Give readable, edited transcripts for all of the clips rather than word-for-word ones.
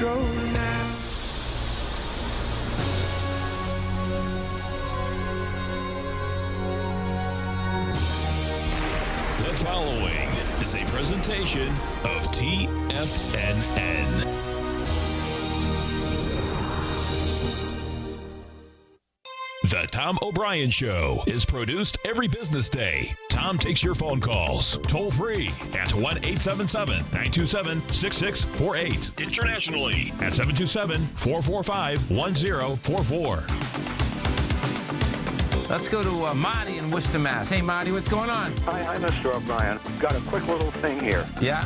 go now. The following is a presentation of TFNN. The Tom O'Brien Show is produced every business day. Tom takes your phone calls toll free at 1-877-927-6648. Internationally at 727-445-1044. Let's go to Marty in Worcester, Mass. Hey, Marty, what's going on? Hi, Mr. O'Brien. Got a quick little thing here. Yeah?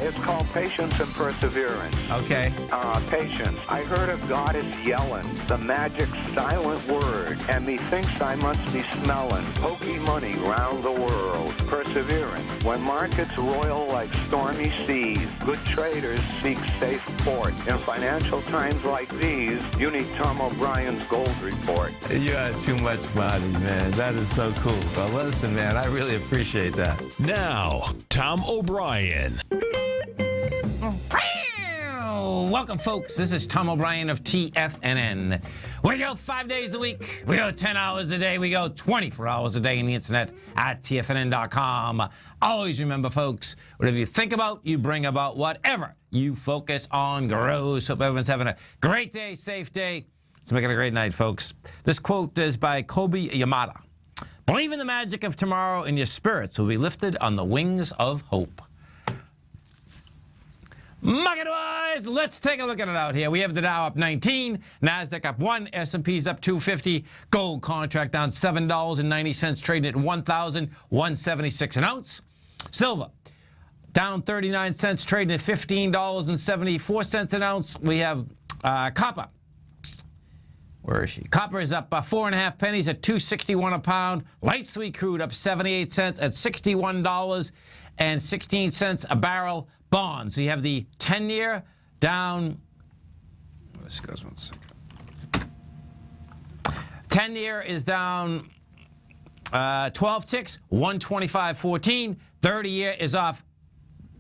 It's called patience and perseverance. Okay. Patience. I heard a goddess yelling the magic silent word, and methinks I must be smelling pokey money round the world. Perseverance. When markets roil like stormy seas, good traders seek safe port. In financial times like these, you need Tom O'Brien's gold report. You are too much, Marty, man. That is so cool. Well, listen, man, I really appreciate that. Now, Tom O'Brien. Welcome, folks. This is Tom O'Brien of TFNN. We go 5 days a week. We go 10 hours a day. We go 24 hours a day on the internet at TFNN.com. Always remember, folks, whatever you think about, you bring about. Whatever you focus on grows. Hope everyone's having a great day, safe day. Let's make it a great night, folks. This quote is by Kobe Yamada. Believe in the magic of tomorrow, and your spirits will be lifted on the wings of hope. Market-wise, let's take a look at it out here. We have the Dow up 19, NASDAQ up 1, S&P's up 250, gold contract down $7.90, trading at $1,176 an ounce. Silver down 39 cents, trading at $15.74 an ounce. We have copper. Where is she? Copper is up 4.5 pennies at $2.61 a pound. Light sweet crude up 78 cents at $61.16 a barrel. Bonds. So you have the 10-year down. This goes 1 second. 10-year is down 12 ticks, 125.14. 30-year is off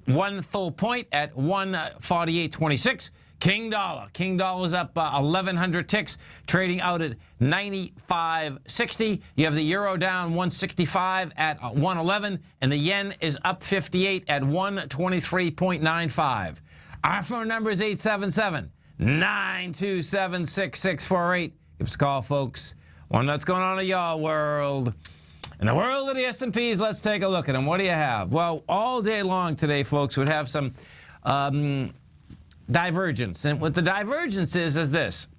1 full point at 148.26. King dollar. King dollar's up 1,100 ticks, trading out at 95.60. You have the euro down 165 at 111, and the yen is up 58 at 123.95. Our phone number is 877-927-6648. Give us a call, folks. Want to know what's going on in your world. In the world of the S&Ps, let's take a look at them. What do you have? Well, all day long today, folks, would have some divergence. And what the divergence is this.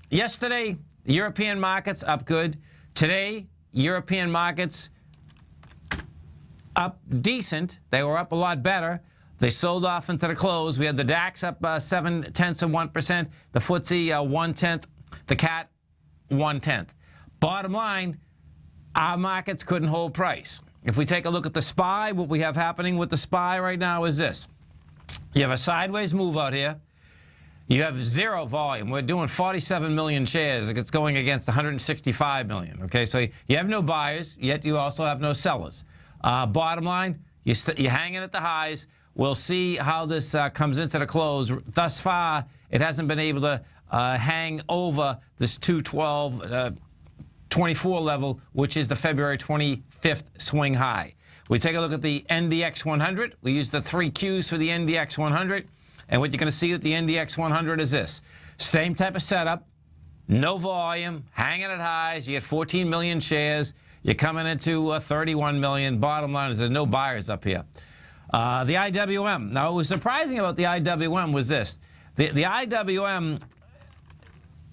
Yesterday, European markets up good. Today, European markets up decent. They were up a lot better. They sold off into the close. We had the DAX up 0.7%, the FTSE 1/10, the CAT 1/10. Bottom line, our markets couldn't hold price. If we take a look at the SPY, what we have happening with the SPY right now is this. You have a sideways move out here. You have zero volume. We're doing 47 million shares. It's going against 165 million. Okay, so you have no buyers, yet you also have no sellers. Bottom line, you're hanging at the highs. We'll see how this comes into the close. Thus far, it hasn't been able to hang over this 212.24 level, which is the February 25th swing high. We take a look at the NDX 100. We use the 3 Qs for the NDX 100. And what you're going to see with the NDX 100 is this. Same type of setup, no volume, hanging at highs. You get 14 million shares. You're coming into 31 million. Bottom line is there's no buyers up here. The IWM. Now, what was surprising about the IWM was this. The IWM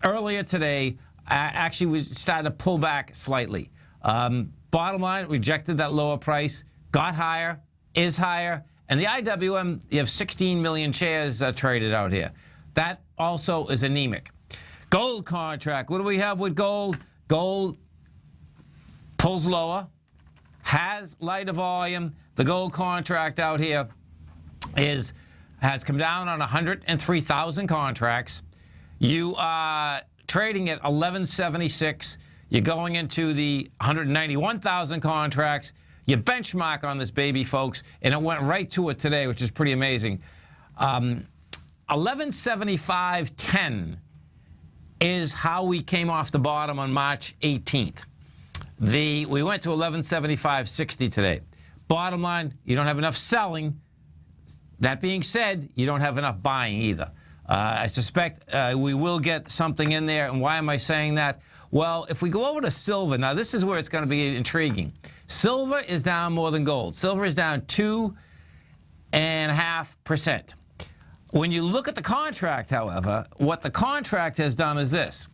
earlier today actually was starting to pull back slightly. Bottom line, rejected that lower price, got higher, is higher, and the IWM, you have 16 million shares traded out here. That also is anemic. Gold contract, what do we have with gold? Gold pulls lower, has lighter volume. The gold contract out here has come down on 103,000 contracts. You are trading at 1176. You're going into the 191,000 contracts. You benchmark on this baby, folks, and it went right to it today, which is pretty amazing. 1175.10 is how we came off the bottom on March 18th. We went to 1175.60 today. Bottom line, you don't have enough selling. That being said, you don't have enough buying either. I suspect we will get something in there. And why am I saying that? Well, if we go over to silver, now this is where it's going to be intriguing. Silver is down more than gold. Silver is down 2.5%. When you look at the contract, however, what the contract has done is this.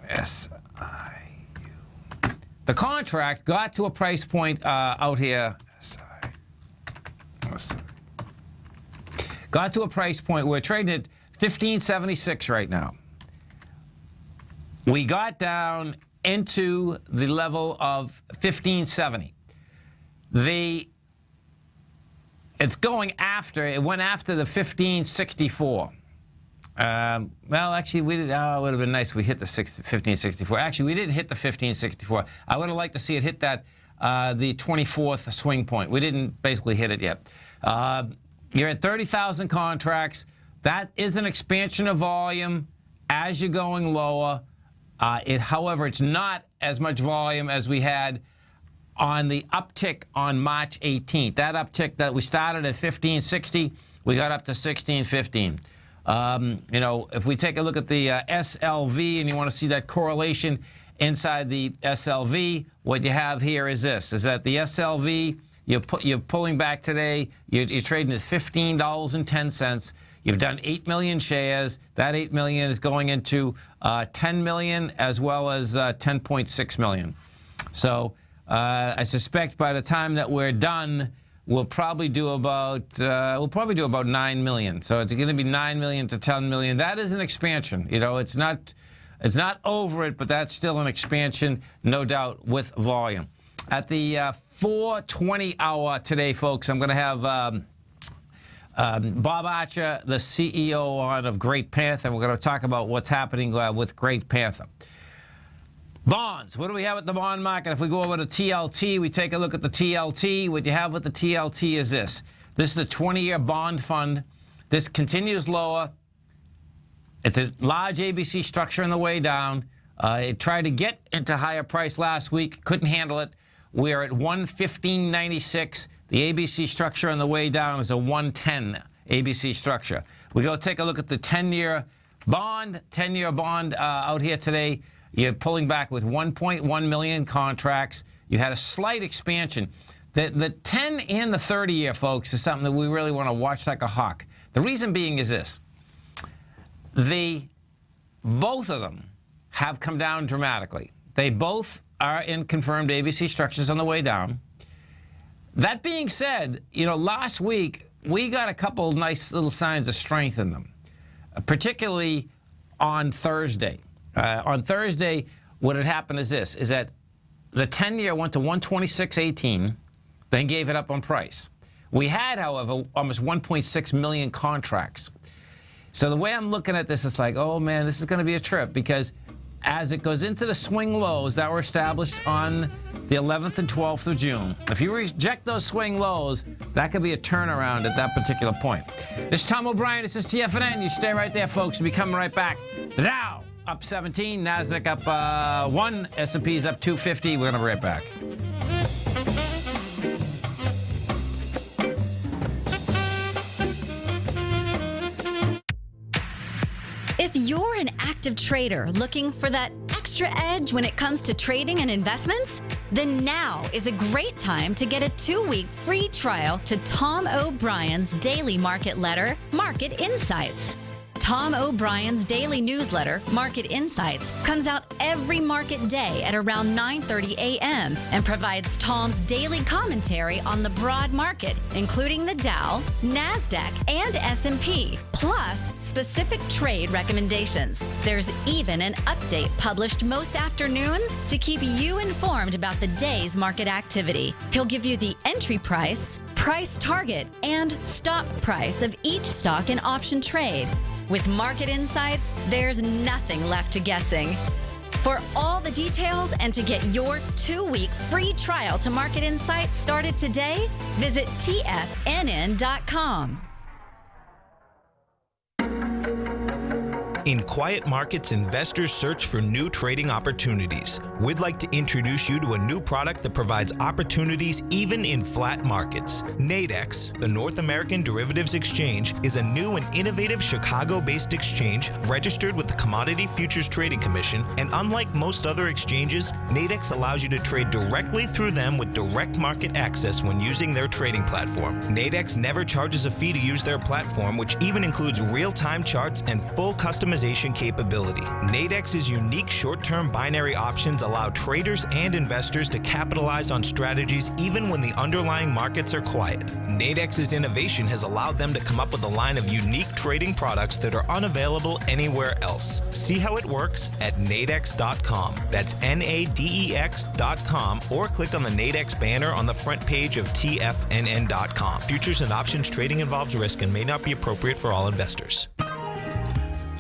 S-I-U. The contract got to a price point out here. Got to a price point, we're trading at 1576 right now. We got down into the level of 1570. It's going after, it went after the 1564. Well, actually, we did, it would have been nice if we hit the 1564. Actually, we didn't hit the 1564. I would have liked to see it hit that, the 24th swing point. We didn't basically hit it yet. You're at 30,000 contracts. That is an expansion of volume as you're going lower. However, it's not as much volume as we had on the uptick on March 18th. That uptick that we started at 1560, we got up to 1615. You know, if we take a look at the SLV and you want to see that correlation inside the SLV, what you have here is this, is that the SLV, you're pulling back today, you're trading at $15.10. You've done 8 million shares. That 8 million is going into 10 million as well as 10.6 million. So I suspect by the time that we're done, we'll probably do about 9 million. So it's going to be 9 million to 10 million. That is an expansion. You know, it's not over it, but that's still an expansion, no doubt, with volume. At the 4:20 hour today, folks, I'm going to have Bob Archer, the CEO of Great Panther. We're going to talk about what's happening with Great Panther. Bonds. What do we have at the bond market? If we go over to TLT, we take a look at the TLT. What you have with the TLT is this. This is the 20-year bond fund. This continues lower. It's a large ABC structure on the way down. It tried to get into higher price last week. Couldn't handle it. We're at 115.96. The ABC structure on the way down is a 110 ABC structure. We go take a look at the 10-year bond. 10-year bond out here today. You're pulling back with 1.1 million contracts. You had a slight expansion. The 10 and the 30-year, folks, is something that we really want to watch like a hawk. The reason being is this. Both of them have come down dramatically. They both are in confirmed ABC structures on the way down. That being said, you know, last week we got a couple nice little signs of strength in them, particularly on Thursday. On Thursday, what had happened is this, is that the 10-year went to 126.18, then gave it up on price. We had, however, almost 1.6 million contracts. So the way I'm looking at this, it's like, oh man, this is going to be a trip, because as it goes into the swing lows that were established on the 11th and 12th of June, if you reject those swing lows, that could be a turnaround at that particular point. This is Tom O'Brien. This is TFNN. You stay right there, folks. We'll be coming right back. The Dow up 17, NASDAQ up 1, S&P's up 250. We're going to be right back. If you're an active trader looking for that extra edge when it comes to trading and investments, then now is a great time to get a 2-week free trial to Tom O'Brien's daily market letter, Market Insights. Tom O'Brien's daily newsletter, Market Insights, comes out every market day at around 9:30 a.m. and provides Tom's daily commentary on the broad market, including the Dow, NASDAQ, and S&P, plus specific trade recommendations. There's even an update published most afternoons to keep you informed about the day's market activity. He'll give you the entry price, price target, and stop price of each stock and option trade. With Market Insights, there's nothing left to guessing. For all the details and to get your 2-week free trial to Market Insights started today, visit TFNN.com. In quiet markets, investors search for new trading opportunities. We'd like to introduce you to a new product that provides opportunities even in flat markets. Nadex, the North American Derivatives Exchange, is a new and innovative Chicago-based exchange registered with the Commodity Futures Trading Commission, and unlike most other exchanges, Nadex allows you to trade directly through them with direct market access when using their trading platform. Nadex never charges a fee to use their platform, which even includes real-time charts and full customization capability. Nadex's unique short-term binary options allow traders and investors to capitalize on strategies even when the underlying markets are quiet. Nadex's innovation has allowed them to come up with a line of unique trading products that are unavailable anywhere else. See how it works at nadex.com. That's NADEX.com, or click on the Nadex banner on the front page of TFNN.com. Futures and options trading involves risk and may not be appropriate for all investors.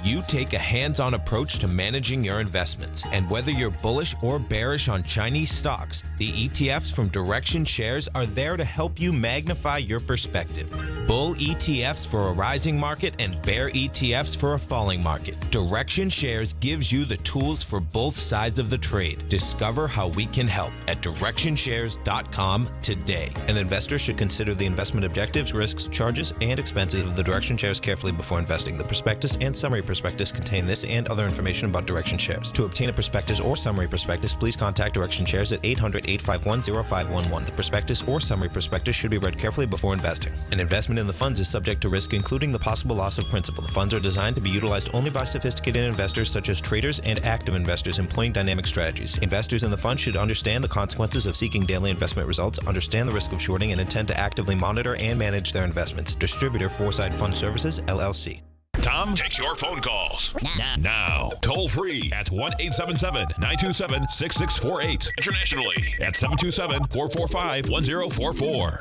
You take a hands-on approach to managing your investments, and whether you're bullish or bearish on Chinese stocks, the ETFs from Direction Shares are there to help you magnify your perspective. Bull ETFs for a rising market and bear ETFs for a falling market. Direction Shares gives you the tools for both sides of the trade. Discover how we can help at DirectionShares.com today. An investor should consider the investment objectives, risks, charges, and expenses of the Direction Shares carefully before investing. The prospectus and summary prospectus contain this and other information about Direction Shares. To obtain a prospectus or summary prospectus, please contact Direction Shares at 800-851-0511. The prospectus or summary prospectus should be read carefully before investing. An investment in the funds is subject to risk, including the possible loss of principal. The funds are designed to be utilized only by sophisticated investors such as traders and active investors employing dynamic strategies. Investors in the fund should understand the consequences of seeking daily investment results, understand the risk of shorting, and intend to actively monitor and manage their investments. Distributor, Foresight Fund Services, LLC. Tom takes your phone calls now. Toll free at 1-877-927-6648. Internationally at 727-445-1044.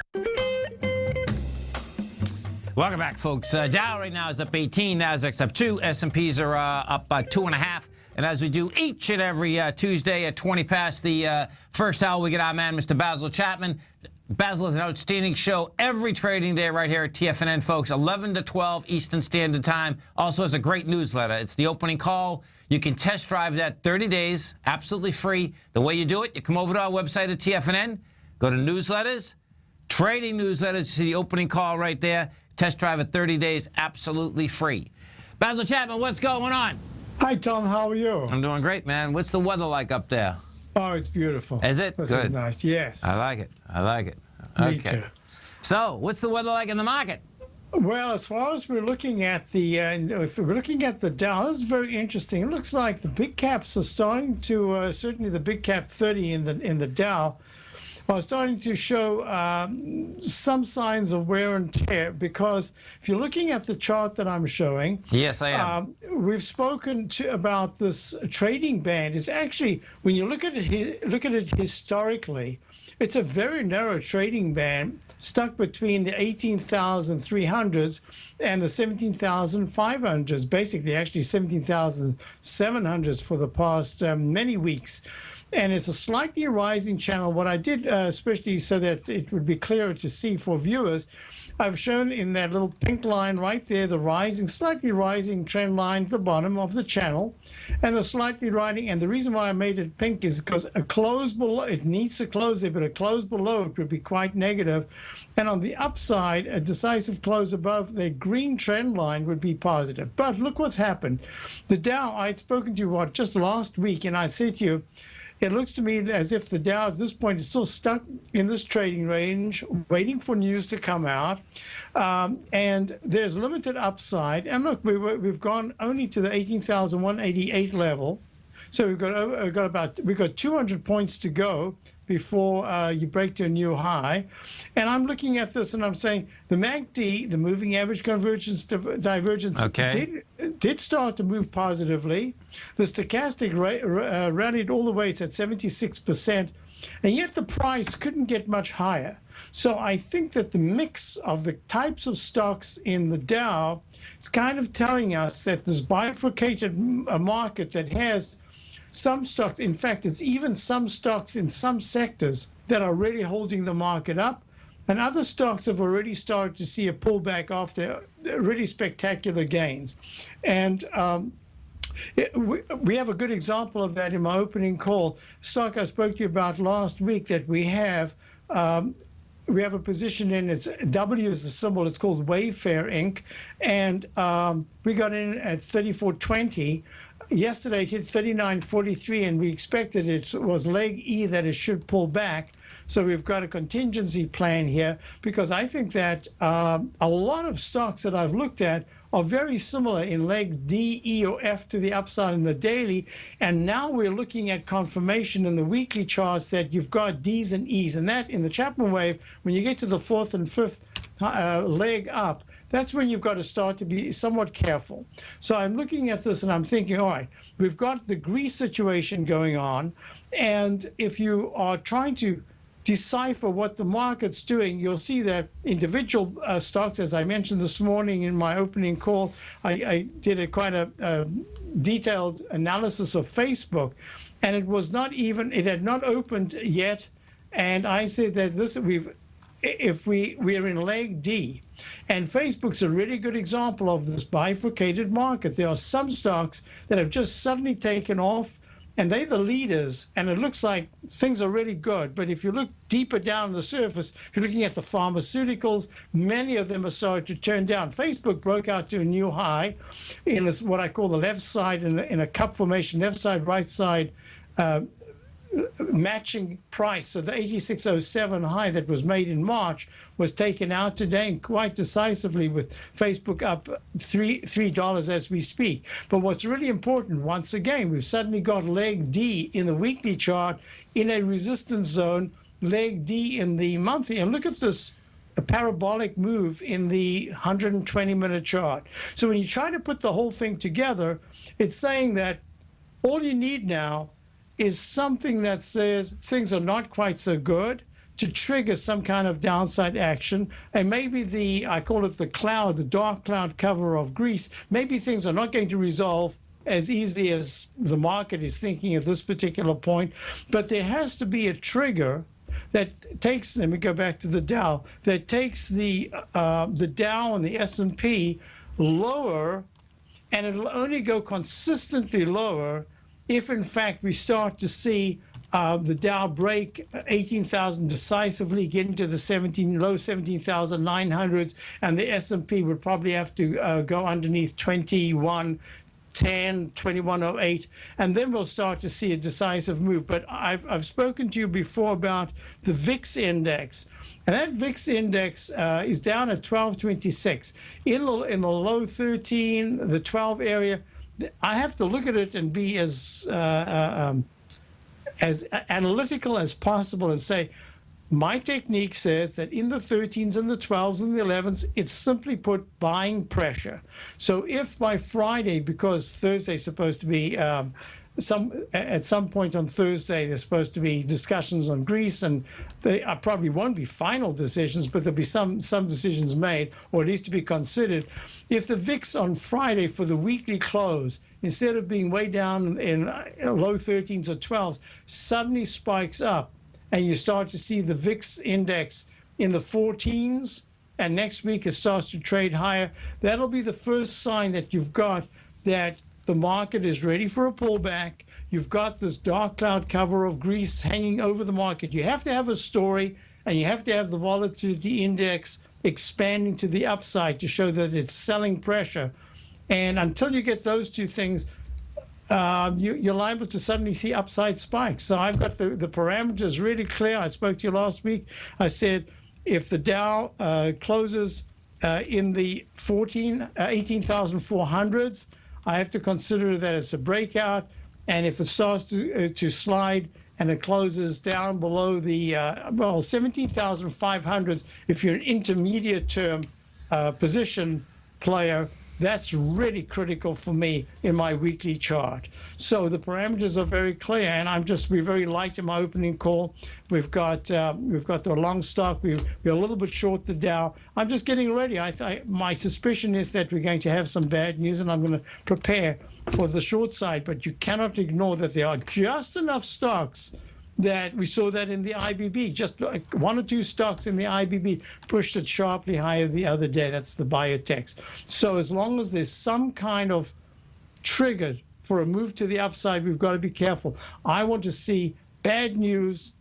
Welcome back, folks. Dow right now is up 18, Nasdaq's up 2, S&Ps are up 2.5. And as we do each and every Tuesday at 20 past the first hour, we get our man, Mr. Basil Chapman. Basil is an outstanding show every trading day right here at TFNN, folks, 11 to 12 Eastern Standard Time. Also has a great newsletter. It's the opening call. You can test drive that 30 days, absolutely free. The way you do it, you come over to our website at TFNN, go to newsletters, trading newsletters, you see the opening call right there. Test drive it 30 days, absolutely free. Basil Chapman, what's going on? Hi, Tom. How are you? I'm doing great, man. What's the weather like up there? Oh, it's beautiful. Is it? This Good. is nice. Yes. I like it. I like it. Me too. So, what's the weather like in the market? Well, as far as we're looking at the, if we're looking at the Dow, this is very interesting. It looks like the big caps are starting to, certainly the big cap 30 in the Dow, are starting to show some signs of wear and tear, because if you're looking at the chart that I'm showing, yes, I am. We've spoken about this trading band. It's actually, when you look at it historically, it's a very narrow trading band stuck between the 18,300s and the 17,500s, basically actually 17,700s for the past many weeks. And it's a slightly rising channel. What I did, especially so that it would be clearer to see for viewers, I've shown in that little pink line right there, the slightly rising trend line at the bottom of the channel, and the slightly rising. And the reason why I made it pink is because a close below, it needs to close there, but a close below it would be quite negative. And on the upside, a decisive close above the green trend line would be positive. But look what's happened. The Dow, I'd spoken to you, just last week, and I said to you, it looks to me as if the Dow at this point is still stuck in this trading range, waiting for news to come out. And there's limited upside. And look, we've gone only to the 18,188 level. So we've got 200 points to go before you break to a new high. And I'm looking at this and I'm saying the MACD, the moving average convergence divergence, did start to move positively. The stochastic rallied all the way. It's at 76%. And yet the price couldn't get much higher. So I think that the mix of the types of stocks in the Dow is kind of telling us that this bifurcated market that has some stocks, in fact, it's even some stocks in some sectors that are really holding the market up, and other stocks have already started to see a pullback after really spectacular gains. And We have a good example of that in my opening call. Stock I spoke to you about last week that we have a position in, it's W is the symbol, it's called Wayfair Inc. And we got in at 34.20. Yesterday it hit 39.43, and we expected it was leg E that it should pull back. So we've got a contingency plan here, because I think that a lot of stocks that I've looked at are very similar in legs D, E, or F to the upside in the daily. And now we're looking at confirmation in the weekly charts that you've got Ds and Es. And that in the Chapman wave, when you get to the fourth and fifth leg up, that's when you've got to start to be somewhat careful. So I'm looking at this and I'm thinking, all right, we've got the Greece situation going on. And if you are trying to decipher what the market's doing, you'll see that individual stocks, as I mentioned this morning in my opening call, I did quite a detailed analysis of Facebook, and it had not opened yet. And I said that we're in leg D, and Facebook's a really good example of this bifurcated market. There are some stocks that have just suddenly taken off, and they're the leaders, and it looks like things are really good. But if you look deeper down the surface, if you're looking at the pharmaceuticals, many of them are starting to turn down. Facebook broke out to a new high in this, what I call the left side, in a cup formation, left side, right side, matching price. So the 86.07 high that was made in March was taken out today, and quite decisively, with Facebook up $3 as we speak. But what's really important, once again, we've suddenly got leg D in the weekly chart in a resistance zone, leg D in the monthly. And look at this, a parabolic move in the 120-minute chart. So when you try to put the whole thing together, it's saying that all you need now is something that says things are not quite so good to trigger some kind of downside action. And maybe I call it the dark cloud cover of Greece, maybe things are not going to resolve as easily as the market is thinking at this particular point. But there has to be a trigger that takes, let me go back to the Dow, that takes the Dow and the S&P lower, and it'll only go consistently lower if, in fact, we start to see the Dow break 18,000 decisively, get into the low 17,900s, and the S&P would probably have to go underneath 2110, 2108, and then we'll start to see a decisive move. But I've spoken to you before about the VIX index, and that VIX index is down at 1226. In the low 13, the 12 area, I have to look at it and be as analytical as possible and say, my technique says that in the 13s and the 12s and the 11s, it's simply put buying pressure. So if by Friday, because Thursday's supposed to be at some point on Thursday, there's supposed to be discussions on Greece, and they probably won't be final decisions, but there'll be some decisions made, or at least to be considered. If the VIX on Friday for the weekly close, instead of being way down in low 13s or 12s, suddenly spikes up, and you start to see the VIX index in the 14s, and next week it starts to trade higher, that'll be the first sign that you've got that the market is ready for a pullback. You've got this dark cloud cover of Greece hanging over the market. You have to have a story, and you have to have the volatility index expanding to the upside to show that it's selling pressure. And until you get those two things, you're liable to suddenly see upside spikes. So I've got the parameters really clear. I spoke to you last week. I said if the Dow closes in the 18,400s, I have to consider that it's a breakout. And if it starts to slide and it closes down below the 17,500s, if you're an intermediate term position player, that's really critical for me in my weekly chart. So the parameters are very clear, and we're very light in my opening call. We've got the long stock. We're a little bit short the Dow. I'm just getting ready. My suspicion is that we're going to have some bad news, and I'm going to prepare for the short side. But you cannot ignore that there are just enough stocks that we saw that in the IBB, just like one or two stocks in the IBB pushed it sharply higher the other day. That's the biotechs. So as long as there's some kind of trigger for a move to the upside, we've got to be careful. I want to see bad news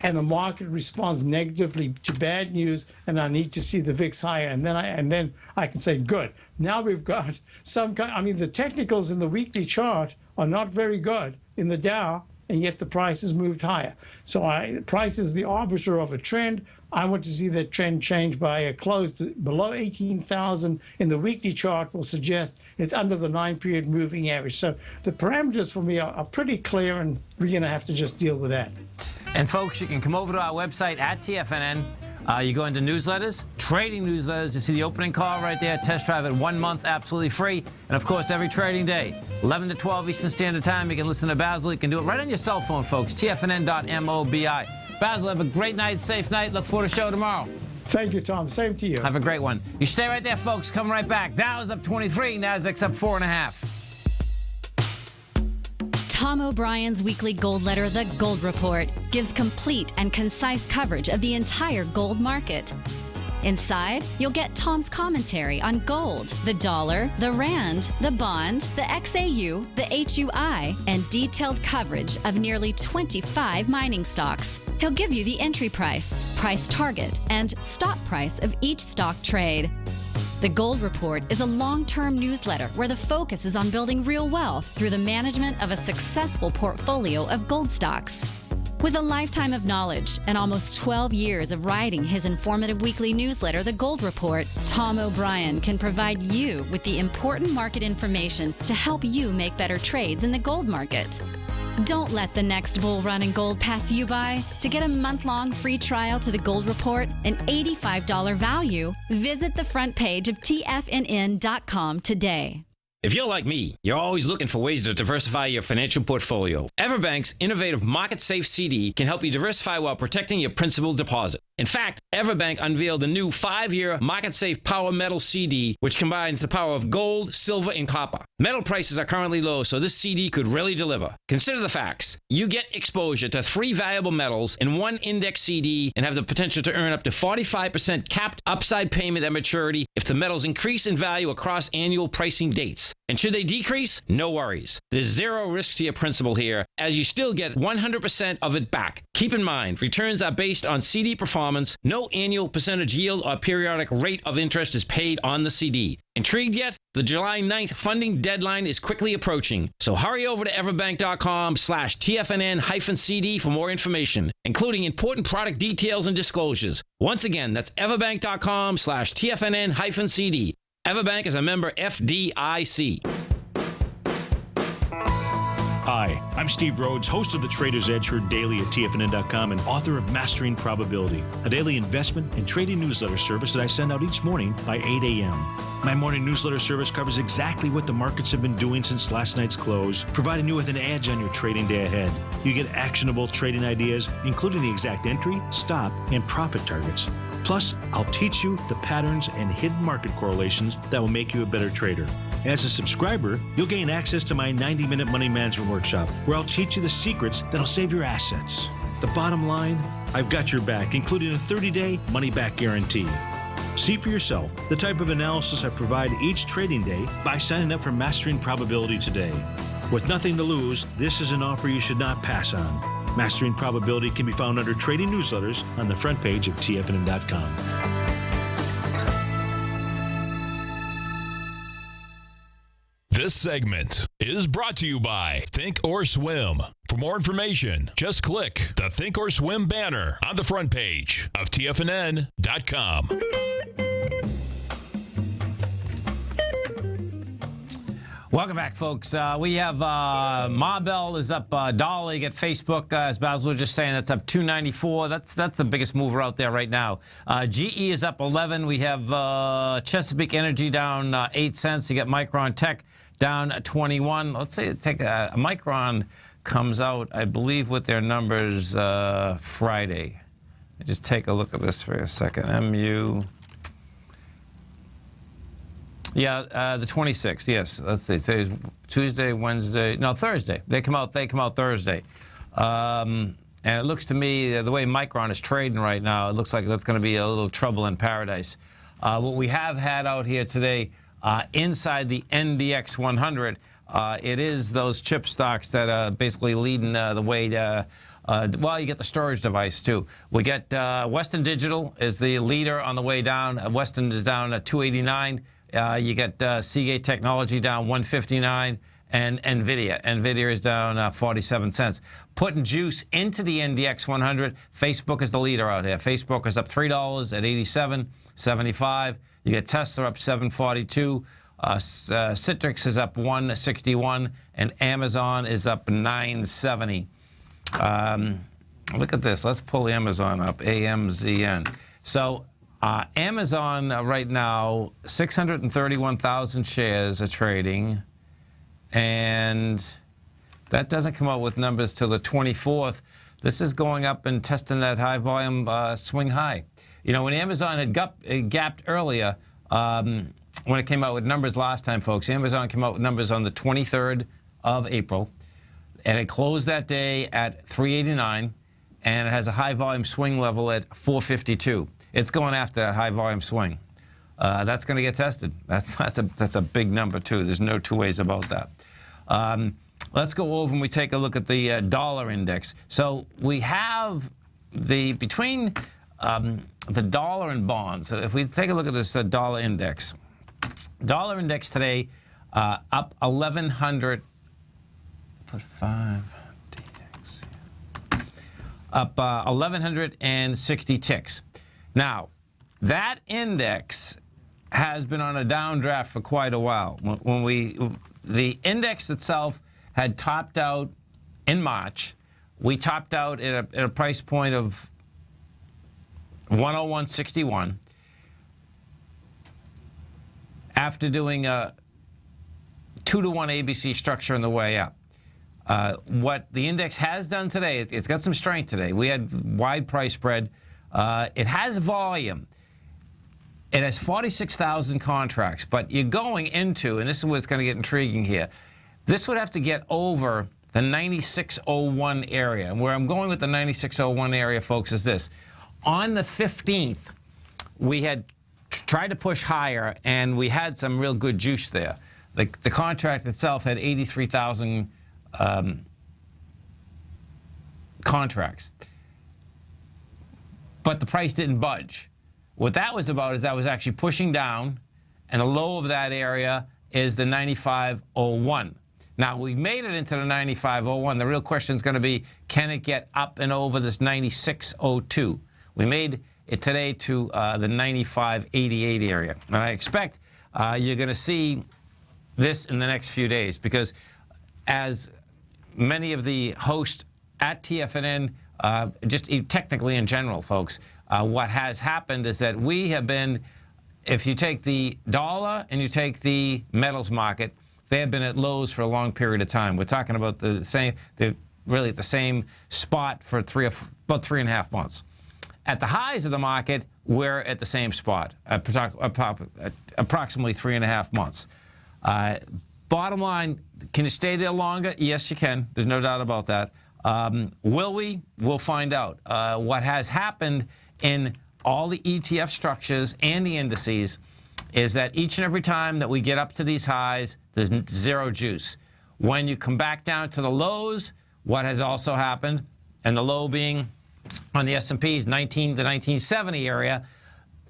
and the market responds negatively to bad news, and I need to see the VIX higher, and then I can say, good. Now we've got some kind. I mean, the technicals in the weekly chart are not very good in the Dow, and yet the price has moved higher. So price is the arbiter of a trend. I want to see that trend change by a close below 18,000 in the weekly chart will suggest it's under the 9-period moving average. So the parameters for me are pretty clear, and we're going to have to just deal with that. And folks, you can come over to our website at TFNN. You go into newsletters, trading newsletters. You see the opening call right there. Test drive it 1 month, absolutely free. And of course, every trading day, 11 to 12 Eastern Standard Time. You can listen to Basil. You can do it right on your cell phone, folks. TFNN.mobi. Basil, have a great night, safe night. Look forward to the show tomorrow. Thank you, Tom. Same to you. Have a great one. You stay right there, folks. Come right back. Dow's up 23, Nasdaq's up 4.5. Tom O'Brien's weekly gold letter, The Gold Report, gives complete and concise coverage of the entire gold market. Inside, you'll get Tom's commentary on gold, the dollar, the rand, the bond, the XAU, the HUI, and detailed coverage of nearly 25 mining stocks. He'll give you the entry price, price target, and stop price of each stock trade. The Gold Report is a long-term newsletter where the focus is on building real wealth through the management of a successful portfolio of gold stocks. With a lifetime of knowledge and almost 12 years of writing his informative weekly newsletter, The Gold Report, Tom O'Brien can provide you with the important market information to help you make better trades in the gold market. Don't let the next bull run in gold pass you by. To get a month-long free trial to The Gold Report, an $85 value, visit the front page of TFNN.com today. If you're like me, you're always looking for ways to diversify your financial portfolio. Everbank's innovative market-safe CD can help you diversify while protecting your principal deposit. In fact, Everbank unveiled a new 5-year market-safe power metal CD, which combines the power of gold, silver, and copper. Metal prices are currently low, so this CD could really deliver. Consider the facts. You get exposure to 3 valuable metals in 1 index CD and have the potential to earn up to 45% capped upside payment at maturity if the metals increase in value across annual pricing dates. And should they decrease? No worries. There's zero risk to your principal here, as you still get 100% of it back. Keep in mind, returns are based on CD performance. No annual percentage yield or periodic rate of interest is paid on the CD. Intrigued yet? The July 9th funding deadline is quickly approaching. So hurry over to everbank.com/TFNN-CD for more information, including important product details and disclosures. Once again, that's everbank.com/TFNN-CD. Everbank is a member FDIC. Hi, I'm Steve Rhodes, host of the Trader's Edge heard daily at TFNN.com and author of Mastering Probability, a daily investment and trading newsletter service that I send out each morning by 8 a.m. My morning newsletter service covers exactly what the markets have been doing since last night's close, providing you with an edge on your trading day ahead. You get actionable trading ideas, including the exact entry, stop, and profit targets. Plus, I'll teach you the patterns and hidden market correlations that will make you a better trader. As a subscriber, you'll gain access to my 90-minute money management workshop, where I'll teach you the secrets that'll save your assets. The bottom line, I've got your back, including a 30-day money-back guarantee. See for yourself the type of analysis I provide each trading day by signing up for Mastering Probability today. With nothing to lose, this is an offer you should not pass on. Mastering Probability can be found under Trading Newsletters on the front page of TFNN.com. This segment is brought to you by Think or Swim. For more information, just click the Think or Swim banner on the front page of TFNN.com. Welcome back, folks. We have Marbell is up dollar. You get Facebook, as Basil was just saying, that's up $2.94. That's the biggest mover out there right now. GE is up 11. We have Chesapeake Energy down 8 cents. You get Micron Tech down 21. Let's say Micron comes out, I believe, with their numbers Friday. Just take a look at this for a second. MU. Yeah, the 26th. Yes, let's see. Today's Tuesday, Wednesday. No, Thursday. They come out Thursday. And it looks to me, the way Micron is trading right now, it looks like that's going to be a little trouble in paradise. What we have had out here today, inside the NDX 100, it is those chip stocks that are basically leading the way. Well, you get the storage device too. We get Western Digital is the leader on the way down. Western is down at 289. You get Seagate Technology down 159. And NVIDIA. NVIDIA is down 47 cents. Putting juice into the NDX 100, Facebook is the leader out here. Facebook is up $3 at 87.75. You get Tesla up 7.42. Citrix is up 161, and Amazon is up 970. Look at this. Let's pull Amazon up. AMZN. So Amazon right now, 631,000 shares are trading. And that doesn't come out with numbers till the 24th. This is going up and testing that high volume swing high. You know, when Amazon had gapped earlier, when it came out with numbers last time, folks, Amazon came out with numbers on the 23rd of April, and it closed that day at 389, and it has a high volume swing level at 452. It's going after that high volume swing. That's going to get tested. That's a big number too. There's no two ways about that. Let's go over and we take a look at the dollar index. So we have between the dollar and bonds. So if we take a look at this dollar index today up 1,100. Put 5 DX. Up 1,160 ticks. Now that index has been on a downdraft for quite a while. The index itself had topped out in March. We topped out at a price point of 101.61 after doing a 2-to-1 ABC structure on the way up. What the index has done today, it's got some strength today. We had wide price spread. It has volume. It has 46,000 contracts, but you're going into, and this is what's going to get intriguing here, this would have to get over the 9601 area. And where I'm going with the 9601 area, folks, is this. On the 15th, we had tried to push higher, and we had some real good juice there. The contract itself had 83,000 contracts. But the price didn't budge. What that was about is that was actually pushing down, and the low of that area is the 95.01. Now, we made it into the 95.01. The real question is going to be, can it get up and over this 96.02? We made it today to the 95.88 area. And I expect you're going to see this in the next few days, because as many of the hosts at TFNN, just technically in general, folks, what has happened is that we have been, if you take the dollar and you take the metals market, they have been at lows for a long period of time. We're talking about they're really at the same spot for about 3.5 months. At the highs of the market, we're at the same spot, approximately 3.5 months. Bottom line, can you stay there longer? Yes, you can. There's no doubt about that. Will we? We'll find out. What has happened in all the ETF structures and the indices is that each and every time that we get up to these highs, there's zero juice. When you come back down to the lows, what has also happened, and the low being on the S&P's the 1970 area,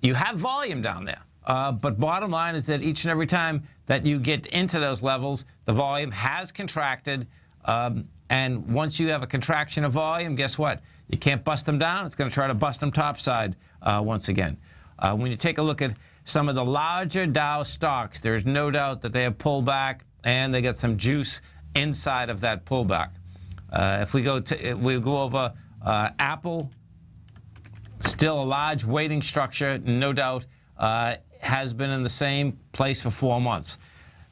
you have volume down there. But bottom line is that each and every time that you get into those levels, the volume has contracted. And once you have a contraction of volume, guess what? You can't bust them down. It's going to try to bust them topside once again. When you take a look at some of the larger Dow stocks, there's no doubt that they have pulled back, and they get some juice inside of that pullback. If we go over Apple, still a large weighting structure, no doubt, has been in the same place for 4 months.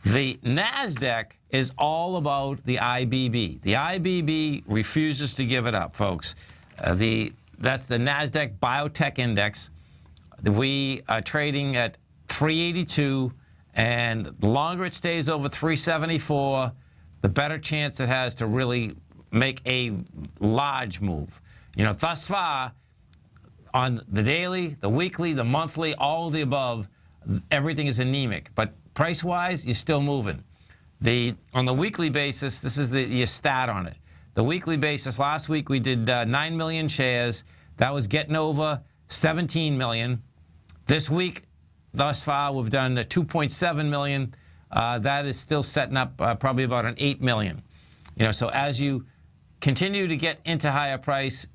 The NASDAQ is all about the IBB. The IBB refuses to give it up, folks. That's the NASDAQ Biotech Index. We are trading at 382, and the longer it stays over 374, the better chance it has to really make a large move. You know, thus far, on the daily, the weekly, the monthly, all of the above, everything is anemic. But price-wise, you're still moving. On the weekly basis, this is your stat on it. The weekly basis, last week we did 9 million shares. That was getting over 17 million. This week, thus far, we've done 2.7 million. That is still setting up probably about an 8 million. So as you continue to get into higher price,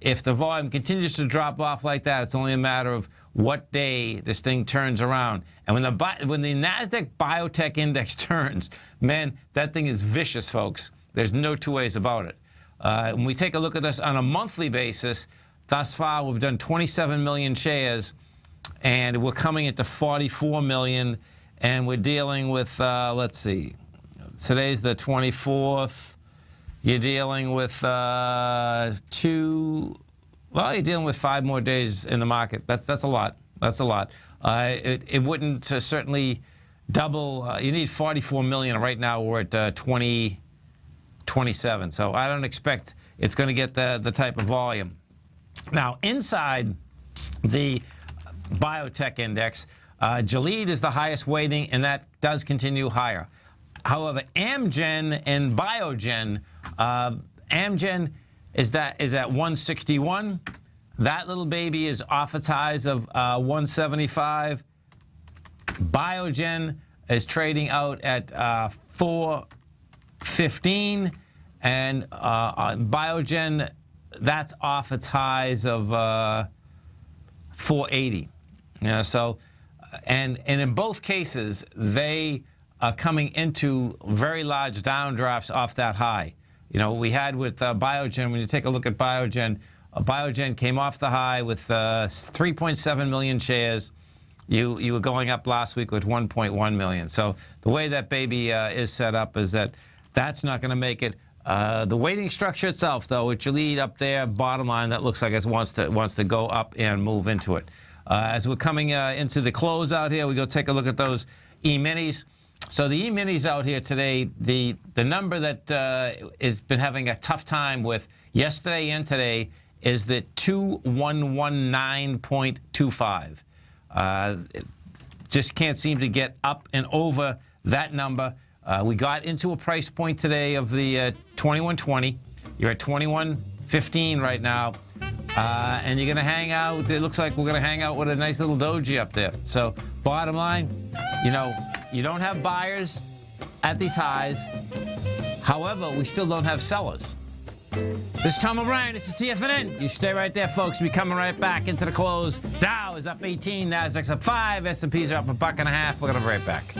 if the volume continues to drop off like that, it's only a matter of what day this thing turns around. And when the NASDAQ Biotech Index turns, man, that thing is vicious, folks. There's no two ways about it. When we take a look at this on a monthly basis, thus far we've done 27 million shares, and we're coming into 44 million, and we're dealing with, let's see, today's the 24th. You're dealing with you're dealing with 5 more days in the market. That's a lot. That's a lot. It wouldn't certainly double. You need 44 million. Right now we're at 27. So I don't expect it's going to get the type of volume. Now, inside the biotech index, Gilead is the highest weighting, and that does continue higher. However, Amgen and Biogen, Amgen is at 161. That little baby is off its highs of 175. Biogen is trading out at 415, and Biogen, that's off its highs of 480. So, and in both cases, they are coming into very large downdrafts off that high. We had with Biogen, when you take a look at Biogen, Biogen came off the high with 3.7 million shares. You were going up last week with 1.1 million. So the way that baby is set up is that's not going to make it. The weighting structure itself, though, with Gilead up there, bottom line, that looks like it wants to go up and move into it. As we're coming into the close out here, we go take a look at those E-minis. So the E-minis out here today, the number that has been having a tough time with yesterday and today is the 2119.25. Just can't seem to get up and over that number. We got into a price point today of the 2120. You're at 2115 right now. And you're going to hang out. It looks like we're going to hang out with a nice little doji up there. So bottom line, you don't have buyers at these highs. However, we still don't have sellers. This is Tom O'Brien. This is TFNN. You stay right there, folks. We'll be coming right back into the close. Dow is up 18. Nasdaq's up 5. S&Ps are up $1.50. We're going to be right back.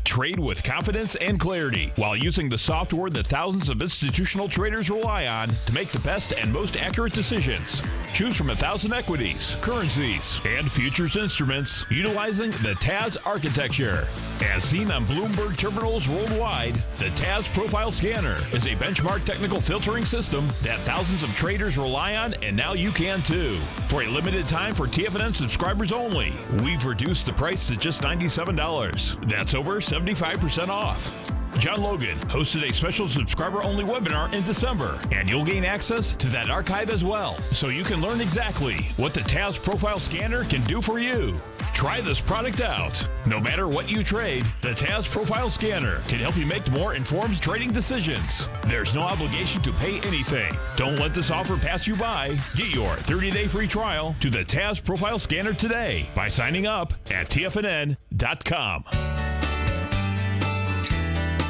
Trade with confidence and clarity while using the software that thousands of institutional traders rely on to make the best and most accurate decisions. Choose from 1,000 equities, currencies, and futures instruments utilizing the TAS architecture. As seen on Bloomberg terminals worldwide, the TAS Profile Scanner is a benchmark technical filtering system that thousands of traders rely on, and now you can too. For a limited time for TFNN subscribers only, we've reduced the price to just $97. That's over 75% off. John Logan hosted a special subscriber-only webinar in December, and you'll gain access to that archive as well, so you can learn exactly what the TAS Profile Scanner can do for you. Try this product out. No matter what you trade, the TAS Profile Scanner can help you make more informed trading decisions. There's no obligation to pay anything. Don't let this offer pass you by. Get your 30-day free trial to the TAS Profile Scanner today by signing up at TFNN.com.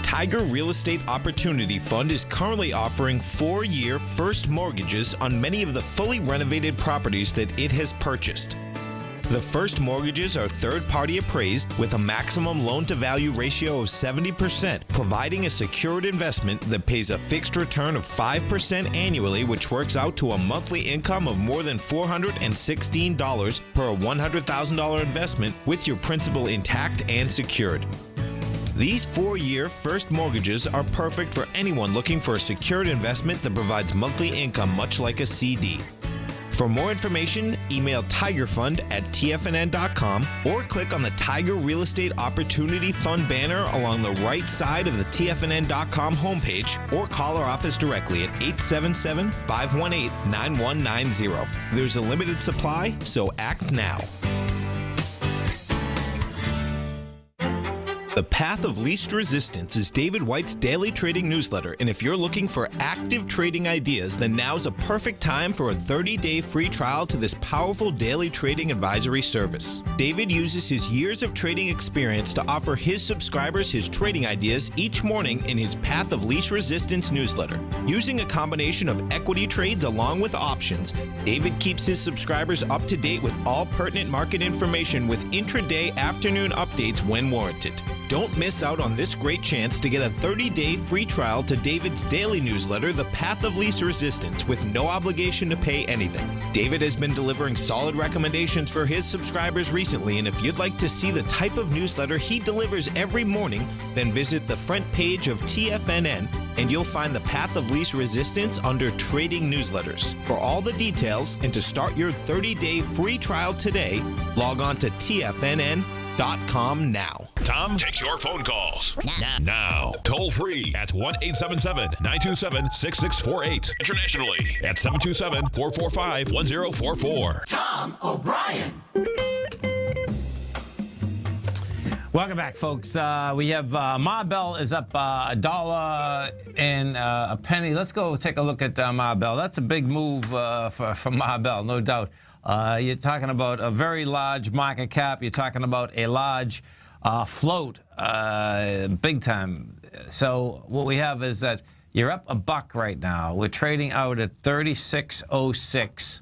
Tiger Real Estate Opportunity Fund is currently offering 4-year first mortgages on many of the fully renovated properties that it has purchased. The first mortgages are third-party appraised with a maximum loan-to-value ratio of 70%, providing a secured investment that pays a fixed return of 5% annually, which works out to a monthly income of more than $416 per $100,000 investment with your principal intact and secured. These 4-year first mortgages are perfect for anyone looking for a secured investment that provides monthly income much like a CD. For more information, email tigerfund@tfnn.com or click on the Tiger Real Estate Opportunity Fund banner along the right side of the tfnn.com homepage, or call our office directly at 877-518-9190. There's a limited supply, so act now. The Path of Least Resistance is David White's daily trading newsletter, and if you're looking for active trading ideas, then now's a perfect time for a 30-day free trial to this powerful daily trading advisory service. David uses his years of trading experience to offer his subscribers his trading ideas each morning in his Path of Least Resistance newsletter. Using a combination of equity trades along with options, David keeps his subscribers up to date with all pertinent market information with intraday afternoon updates when warranted. Don't miss out on this great chance to get a 30-day free trial to David's daily newsletter, The Path of Least Resistance, with no obligation to pay anything. David has been delivering solid recommendations for his subscribers recently, and if you'd like to see the type of newsletter he delivers every morning, then visit the front page of TFNN and you'll find The Path of Least Resistance under Trading Newsletters. For all the details and to start your 30-day free trial today, log on to TFNN.com now. Tom takes your phone calls now. Toll free at 1-877-927-6648. Internationally at 727-445-1044. Tom O'Brien. Welcome back, folks. We have Ma Bell is up $1 and a penny. Let's go take a look at Ma Bell. That's a big move for Ma Bell, no doubt. You're talking about a very large market cap. You're talking about a large float, big time. So what we have is that you're up $1 right now. We're trading out at 36.06.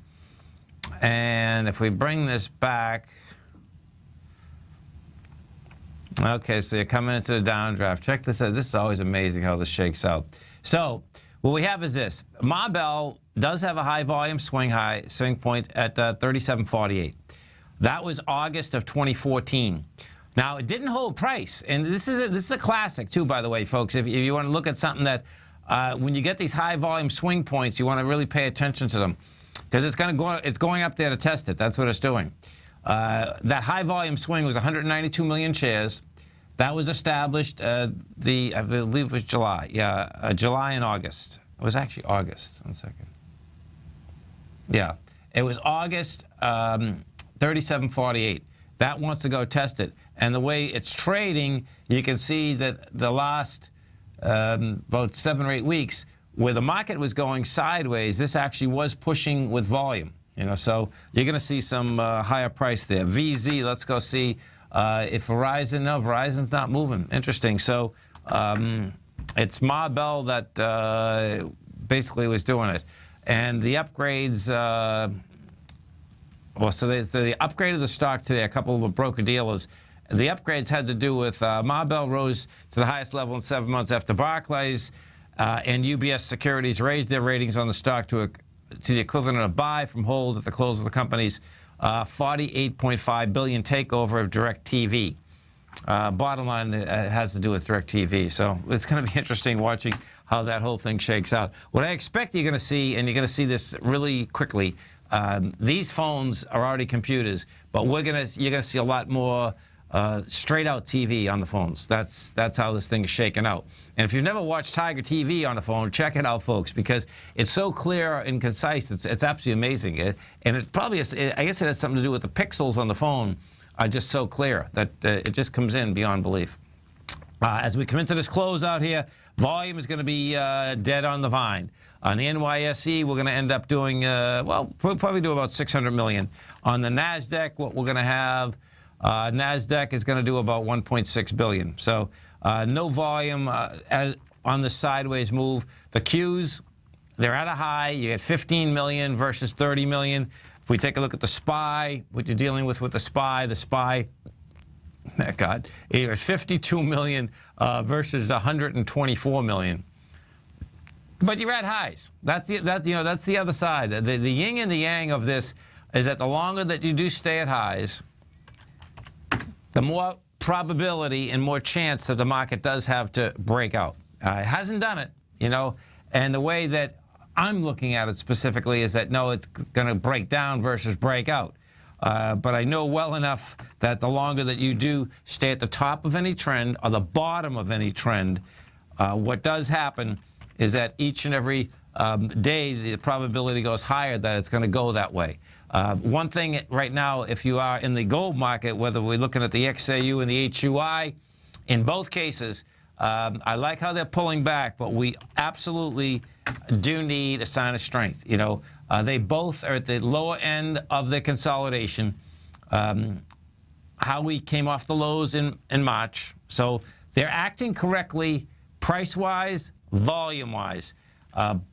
And if we bring this back, okay, so you're coming into the downdraft. Check this out. This is always amazing how this shakes out. So what we have is this. Ma Bell does have a high volume swing point at 37.48. That was August of 2014. Now, it didn't hold price, and this is a classic too, by the way, folks. If you want to look at something that when you get these high volume swing points, you want to really pay attention to them because it's going up there to test it. That's what it's doing. That high volume swing was 192 million shares. That was established I believe it was July. Yeah, July and August. It was actually August. 1 second. Yeah, it was August 37.48. That wants to go test it. And the way it's trading, you can see that the last about 7 or 8 weeks, where the market was going sideways, this actually was pushing with volume. So you're going to see some higher price there. VZ, let's go see if Verizon. No, Verizon's not moving. Interesting. So it's Ma Bell that basically was doing it. And the upgrades, so they upgraded the stock today, a couple of broker-dealers. The upgrades had to do with Ma Bell rose to the highest level in 7 months after Barclays and UBS Securities raised their ratings on the stock to the equivalent of a buy from hold at the close of the company's $48.5 billion takeover of DirecTV. Bottom line, it has to do with DirecTV. So it's going to be interesting watching how that whole thing shakes out. What I expect you're going to see, and you're going to see this really quickly, these phones are already computers, but you're going to see a lot more straight out TV on the phones. That's how this thing is shaking out. And if you've never watched Tiger TV on the phone, check it out, folks, because it's so clear and concise. It's absolutely amazing. And it probably is, I guess it has something to do with the pixels on the phone are just so clear that it just comes in beyond belief. As we come into this closeout here, volume is going to be dead on the vine. On the NYSE, we're going to end up doing, we'll probably do about 600 million. On the NASDAQ, what we're going to have, NASDAQ is going to do about 1.6 billion. So no volume on the sideways move. The Qs, they're at a high. You get 15 million versus 30 million. If we take a look at the SPY, what you're dealing with the SPY, oh God, it's 52 million versus 124 million. But you're at highs. That's the other side. The yin and the yang of this is that the longer that you do stay at highs, the more probability and more chance that the market does have to break out. It hasn't done it, and the way that I'm looking at it specifically is that, no, it's going to break down versus break out. But I know well enough that the longer that you do stay at the top of any trend or the bottom of any trend, what does happen is that each and every day the probability goes higher that it's going to go that way. One thing right now, if you are in the gold market, whether we're looking at the XAU and the HUI, in both cases, I like how they're pulling back, but we absolutely do need a sign of strength. You know, they both are at the lower end of the consolidation. How we came off the lows in March. So they're acting correctly price-wise, volume-wise.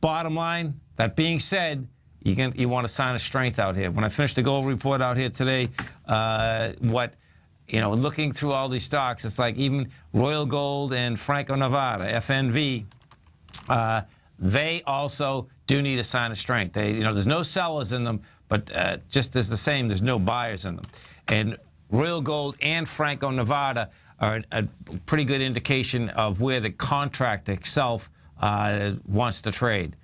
Bottom line, that being said, you want a sign of strength out here. When I finished the gold report out here today, looking through all these stocks, it's like even Royal Gold and Franco-Nevada, FNV, they also do need a sign of strength. There's no sellers in them, but just as the same, there's no buyers in them. And Royal Gold and Franco-Nevada are a pretty good indication of where the contract itself wants to trade.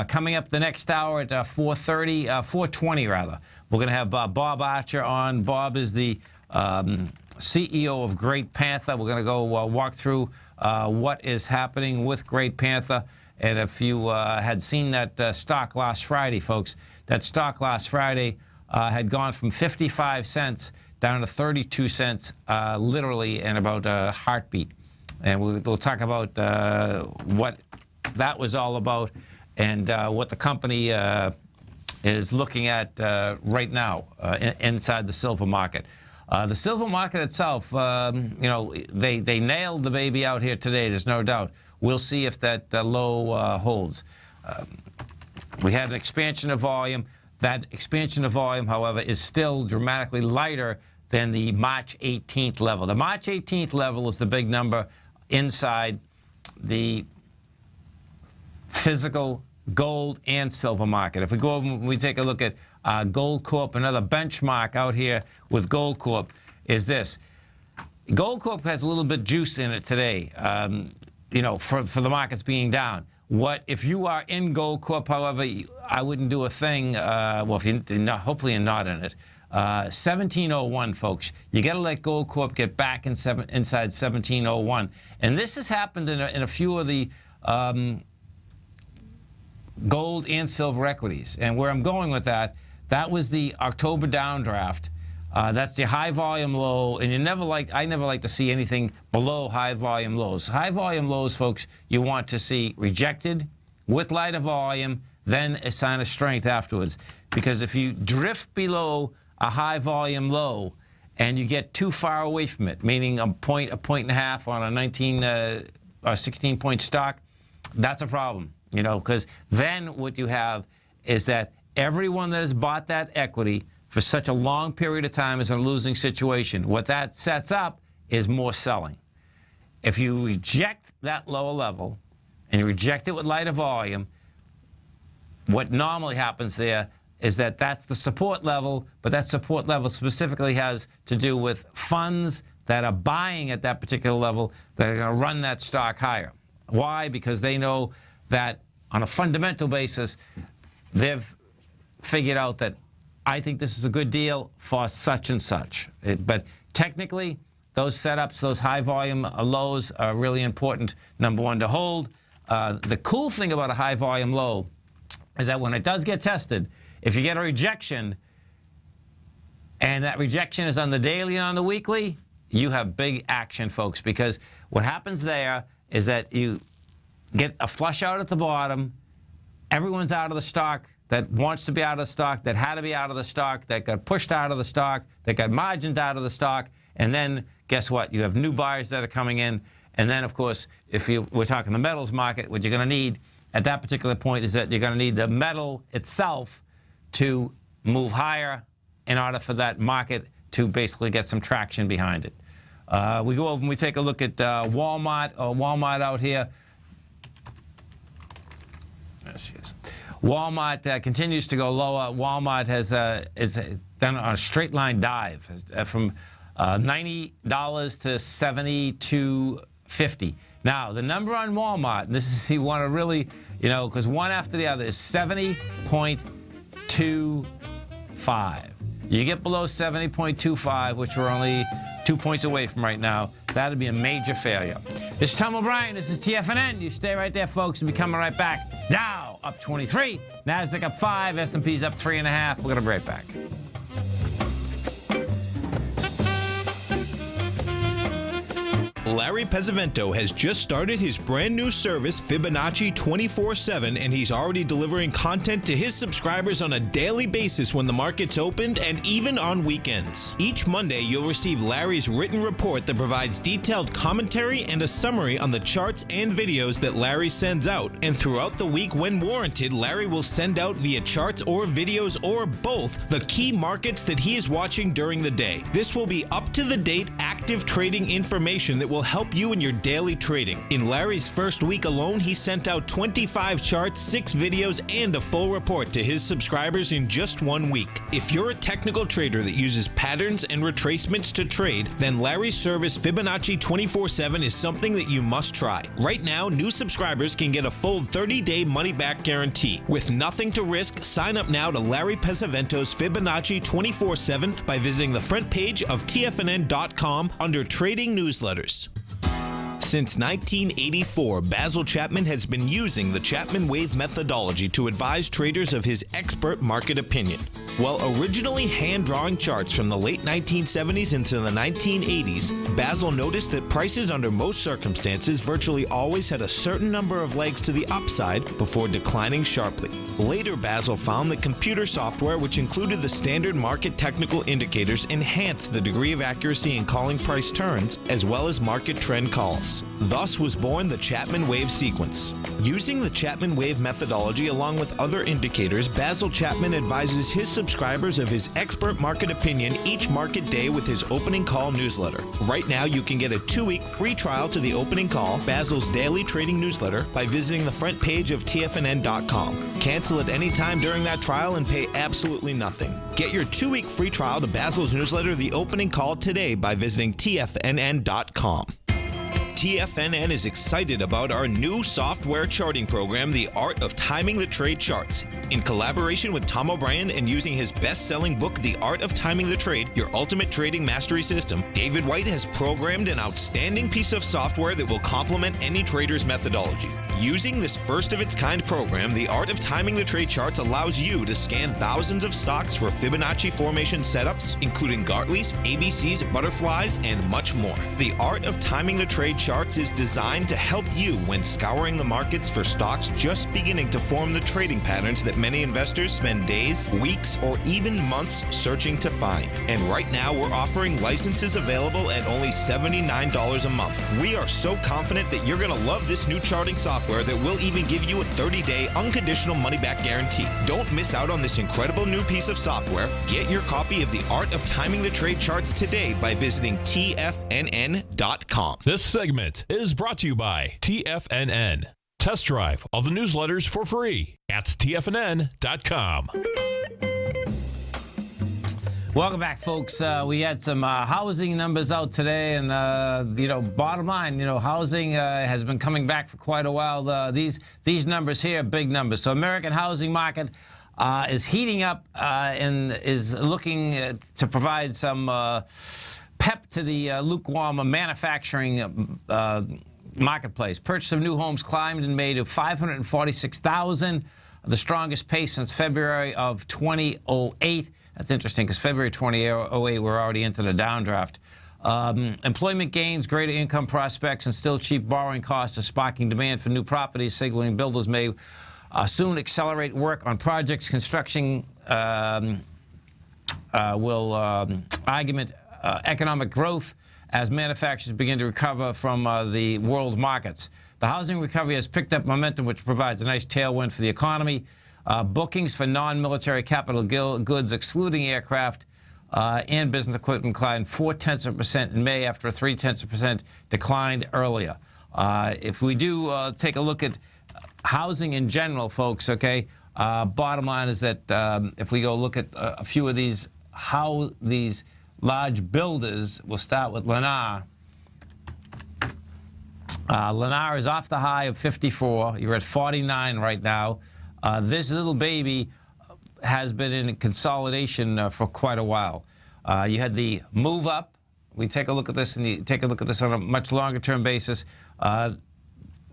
Coming up the next hour at 4:20 rather, we're going to have Bob Archer on. Bob is the CEO of Great Panther. We're going to go walk through what is happening with Great Panther. And if you had seen that stock last Friday, folks, that stock last Friday had gone from 55 cents down to 32 cents, literally in about a heartbeat. And we'll talk about what that was all about and what the company is looking at right now inside the silver market. The silver market itself, they nailed the baby out here today, there's no doubt. We'll see if that low holds. We had an expansion of volume. That expansion of volume, however, is still dramatically lighter than the March 18th level. The March 18th level is the big number inside the physical gold and silver market. If we go over and we take a look at Gold Corp, another benchmark out here with Gold Corp is this. Gold Corp has a little bit juice in it today, for the markets being down. If you are in Gold Corp, however, I wouldn't do a thing, if you're not, hopefully you're not in it. 1701, folks. You got to let Gold Corp get back inside 1701. And this has happened in a few of the gold and silver equities. And where I'm going with that was the October downdraft. That's the high volume low, and I never like to see anything below high volume lows. High volume lows, folks, you want to see rejected with lighter volume, then a sign of strength afterwards. Because if you drift below a high volume low and you get too far away from it, meaning a point and a half on a 16 point stock, that's a problem, because then what you have is that everyone that has bought that equity for such a long period of time is in a losing situation. What that sets up is more selling. If you reject that lower level and you reject it with lighter volume, what normally happens there is that that's the support level, but that support level specifically has to do with funds that are buying at that particular level that are going to run that stock higher. Why? Because they know that on a fundamental basis, they've figured out that I think this is a good deal for such and such. But technically, those setups, those high volume lows are really important, number one, to hold. The cool thing about a high volume low is that when it does get tested, if you get a rejection, and that rejection is on the daily and on the weekly, you have big action, folks, because what happens there is that you get a flush out at the bottom, everyone's out of the stock that wants to be out of the stock, that had to be out of the stock, that got pushed out of the stock, that got margined out of the stock, and then guess what? You have new buyers that are coming in, and then, of course, we're talking the metals market, what you're going to need at that particular point is that you're going to need the metal itself to move higher in order for that market to basically get some traction behind it. We go over and we take a look at Walmart out here. There she is. Walmart continues to go lower. Walmart is done on a straight line dive from $90 to $72.50. Now, the number on Walmart, and this is, you want to really, because one after the other is 70.25. You get below 70.25, which we're only 2 points away from right now, that'd be a major failure. This is Tom O'Brien. This is TFNN. You stay right there, folks. We'll be coming right back. Dow up 23. NASDAQ up 5. S&P's up 3.5. We're going to be right back. Larry Pesavento has just started his brand new service, Fibonacci 24/7, and he's already delivering content to his subscribers on a daily basis when the market's opened and even on weekends. Each Monday, you'll receive Larry's written report that provides detailed commentary and a summary on the charts and videos that Larry sends out. And throughout the week, when warranted, Larry will send out via charts or videos or both the key markets that he is watching during the day. This will be up-to-the-date, active trading information that will help you in your daily trading. In Larry's first week alone, he sent out 25 charts, 6 videos, and a full report to his subscribers in just 1 week. If you're a technical trader that uses patterns and retracements to trade, then Larry's service Fibonacci 24/7 is something that you must try. Right now, new subscribers can get a full 30-day money-back guarantee. With nothing to risk, sign up now to Larry Pesavento's Fibonacci 24/7 by visiting the front page of TFNN.com under Trading Newsletters. Since 1984, Basil Chapman has been using the Chapman Wave methodology to advise traders of his expert market opinion. While originally hand-drawing charts from the late 1970s into the 1980s, Basil noticed that prices under most circumstances virtually always had a certain number of legs to the upside before declining sharply. Later, Basil found that computer software, which included the standard market technical indicators, enhanced the degree of accuracy in calling price turns, as well as market trend calls. Thus was born the Chapman Wave sequence. Using the Chapman Wave methodology along with other indicators, Basil Chapman advises his subscribers of his expert market opinion each market day with his opening call newsletter. Right now, you can get a 2-week free trial to the opening call, Basil's daily trading newsletter, by visiting the front page of TFNN.com. Cancel at any time during that trial and pay absolutely nothing. Get your 2-week free trial to Basil's newsletter, The Opening Call, today by visiting TFNN.com. TFNN is excited about our new software charting program, The Art of Timing the Trade Charts. In collaboration with Tom O'Brien and using his best-selling book, The Art of Timing the Trade, Your Ultimate Trading Mastery System, David White has programmed an outstanding piece of software that will complement any trader's methodology. Using this first-of-its-kind program, The Art of Timing the Trade Charts allows you to scan thousands of stocks for Fibonacci formation setups, including Gartley's, ABC's, butterflies, and much more. The Art of Timing the Trade Charts is designed to help you when scouring the markets for stocks just beginning to form the trading patterns that many investors spend days, weeks, or even months searching to find. And right now, we're offering licenses available at only $79 a month. We are so confident that you're going to love this new charting software that will even give you a 30-day unconditional money-back guarantee. Don't miss out on this incredible new piece of software. Get your copy of The Art of Timing the Trade Charts today by visiting TFNN.com. This segment is brought to you by TFNN. Test drive all the newsletters for free at TFNN.com. Welcome back, folks. We had some housing numbers out today, and bottom line, housing has been coming back for quite a while. These numbers here are big numbers. So, American housing market is heating up and is looking to provide some pep to the lukewarm manufacturing marketplace. Purchase of new homes climbed in May to 546,000, the strongest pace since February of 2008. That's interesting because February 2008, we're already into the downdraft. Employment gains, greater income prospects, and still cheap borrowing costs are sparking demand for new properties, signaling builders may soon accelerate work on projects. Construction will augment economic growth as manufacturers begin to recover from the world markets. The housing recovery has picked up momentum, which provides a nice tailwind for the economy. Bookings for non-military capital goods, excluding aircraft and business equipment, climbed 0.4% in May after a 0.3% decline earlier. If we do take a look at housing in general, folks, okay, bottom line is that if we go look at a few of these, how these large builders, we'll start with Lennar. Lennar is off the high of 54. You're at 49 right now. This little baby has been in consolidation for quite a while. You had the move up. We take a look at this, and you take a look at this on a much longer term basis.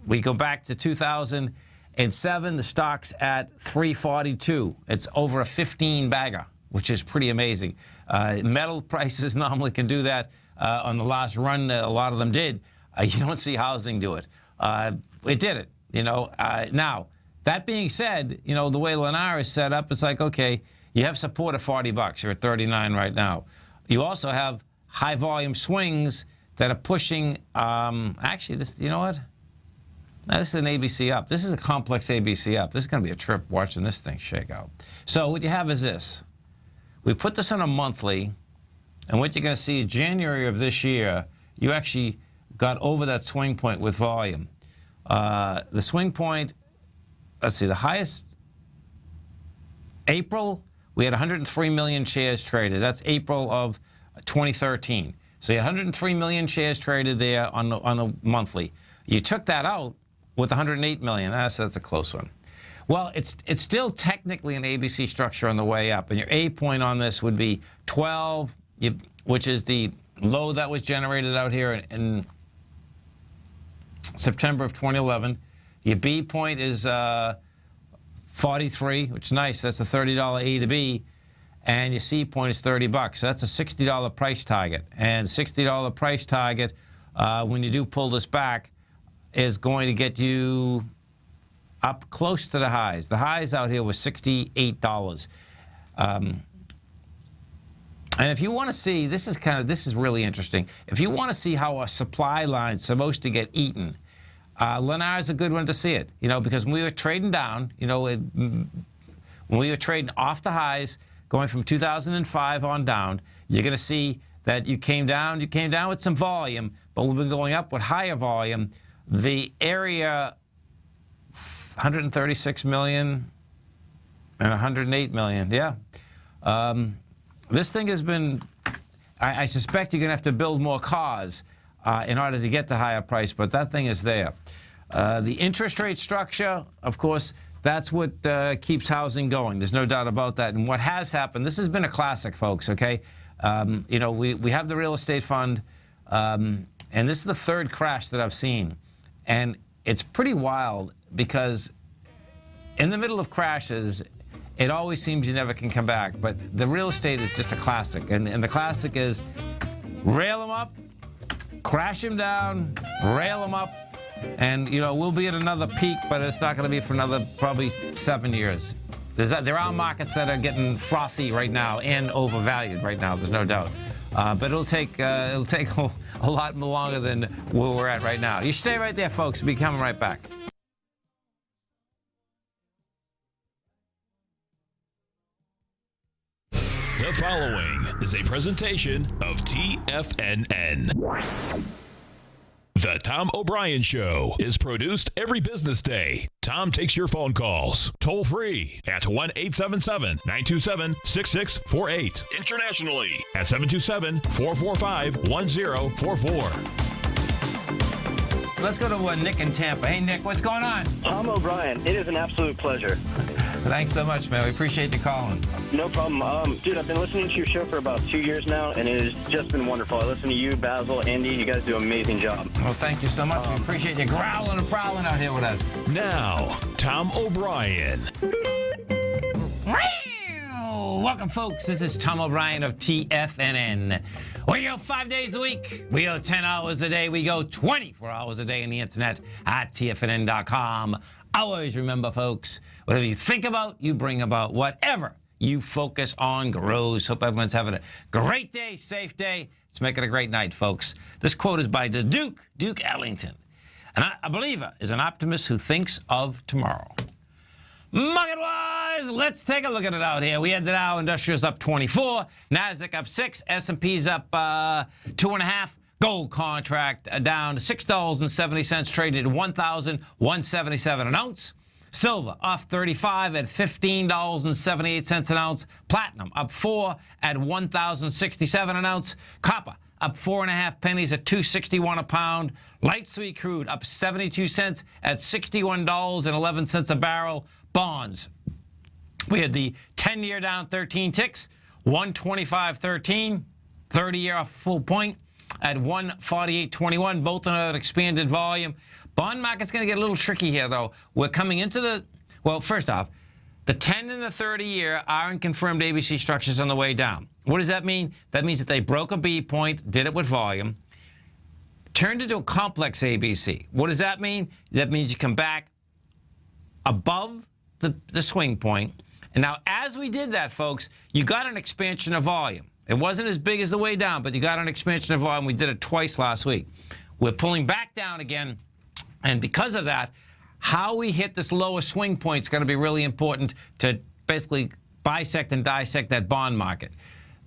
We go back to 2007. The stock's at 342. It's over a 15 bagger, which is pretty amazing. Metal prices normally can do that. On the last run, a lot of them did. You don't see housing do it. It did it, Now, that being said, the way Lennar is set up, it's like, okay, you have support at $40. You're at 39 right now. You also have high volume swings that are pushing, actually, this, you know what? Now, this is an ABC up. This is a complex ABC up. This is going to be a trip watching this thing shake out. So what you have is this. We put this on a monthly, and what you're going to see is January of this year, you actually got over that swing point with volume. The swing point, let's see, the highest, April, we had 103 million shares traded. That's April of 2013. So you had 103 million shares traded there on the monthly. You took that out with 108 million. That's a close one. Well, it's still technically an ABC structure on the way up, and your A point on this would be 12, which is the low that was generated out here in September of 2011. Your B point is 43, which is nice. That's a $30 A to B. And your C point is $30. So that's a $60 price target. And $60 price target, when you do pull this back, is going to get you up close to the highs. The highs out here was $68. And if you want to see, this is really interesting. If you want to see how a supply line is supposed to get eaten, Lennar is a good one to see it. Because when we were trading down, when we were trading off the highs, going from 2005 on down, you're going to see that you came down with some volume, but we've been going up with higher volume. The area, 136 million and 108 million, yeah. This thing has been, I suspect you're going to have to build more cars in order to get the higher price, but that thing is there. The interest rate structure, of course, that's what keeps housing going. There's no doubt about that. And what has happened, this has been a classic, folks, okay? We have the real estate fund, and this is the third crash that I've seen. And it's pretty wild because in the middle of crashes, it always seems you never can come back. But the real estate is just a classic. And the classic is rail them up, crash them down, rail them up, and, we'll be at another peak, but it's not going to be for another probably 7 years. There are markets that are getting frothy right now and overvalued right now, there's no doubt. But it'll take a lot longer than where we're at right now. You stay right there, folks. We'll be coming right back. The following is a presentation of TFNN. The Tom O'Brien Show is produced every business day. Tom takes your phone calls toll free at 1-877-927-6648. Internationally at 727-445-1044. Let's go to Nick in Tampa. Hey, Nick, what's going on? Tom O'Brien, it is an absolute pleasure. Thanks so much, man. We appreciate you calling. No problem. Dude, I've been listening to your show for about 2 years now, and it has just been wonderful. I listen to you, Basil, Andy. You guys do an amazing job. Well, thank you so much. We appreciate you growling and prowling out here with us. Now, Tom O'Brien. Welcome, folks. This is Tom O'Brien of TFNN. We go 5 days a week. We go 10 hours a day. We go 24 hours a day on the internet at TFNN.com. Always remember, folks, whatever you think about, you bring about. Whatever you focus on grows. Hope everyone's having a great day, safe day. Let's make it a great night, folks. This quote is by the Duke Ellington. And a believer is an optimist who thinks of tomorrow. Market-wise, let's take a look at it out here. We had the Dow Industrials up 24, Nasdaq up 6, S&P's up 2.5. Gold contract down to $6.70, traded at $1,177 an ounce. Silver off 35 at $15.78 an ounce. Platinum up 4 at $1,067 an ounce. Copper up 4.5 pennies at $2.61 a pound. Light sweet crude up 72 cents at $61.11 a barrel. Bonds, we had the 10-year down 13 ticks, 125.13, 30-year off full point at 148.21, both on an expanded volume. Bond market's going to get a little tricky here, though. We're coming into well, first off, the 10 and the 30-year are in confirmed ABC structures on the way down. What does that mean? That means that they broke a B point, did it with volume. turned into a complex ABC. What does that mean? That means you come back above the swing point. And now, as we did that, folks, you got an expansion of volume. It wasn't as big as the way down, but you got an expansion of volume. We did it twice last week. We're pulling back down again, and because of that, how we hit this lower swing point is going to be really important to basically bisect and dissect that bond market.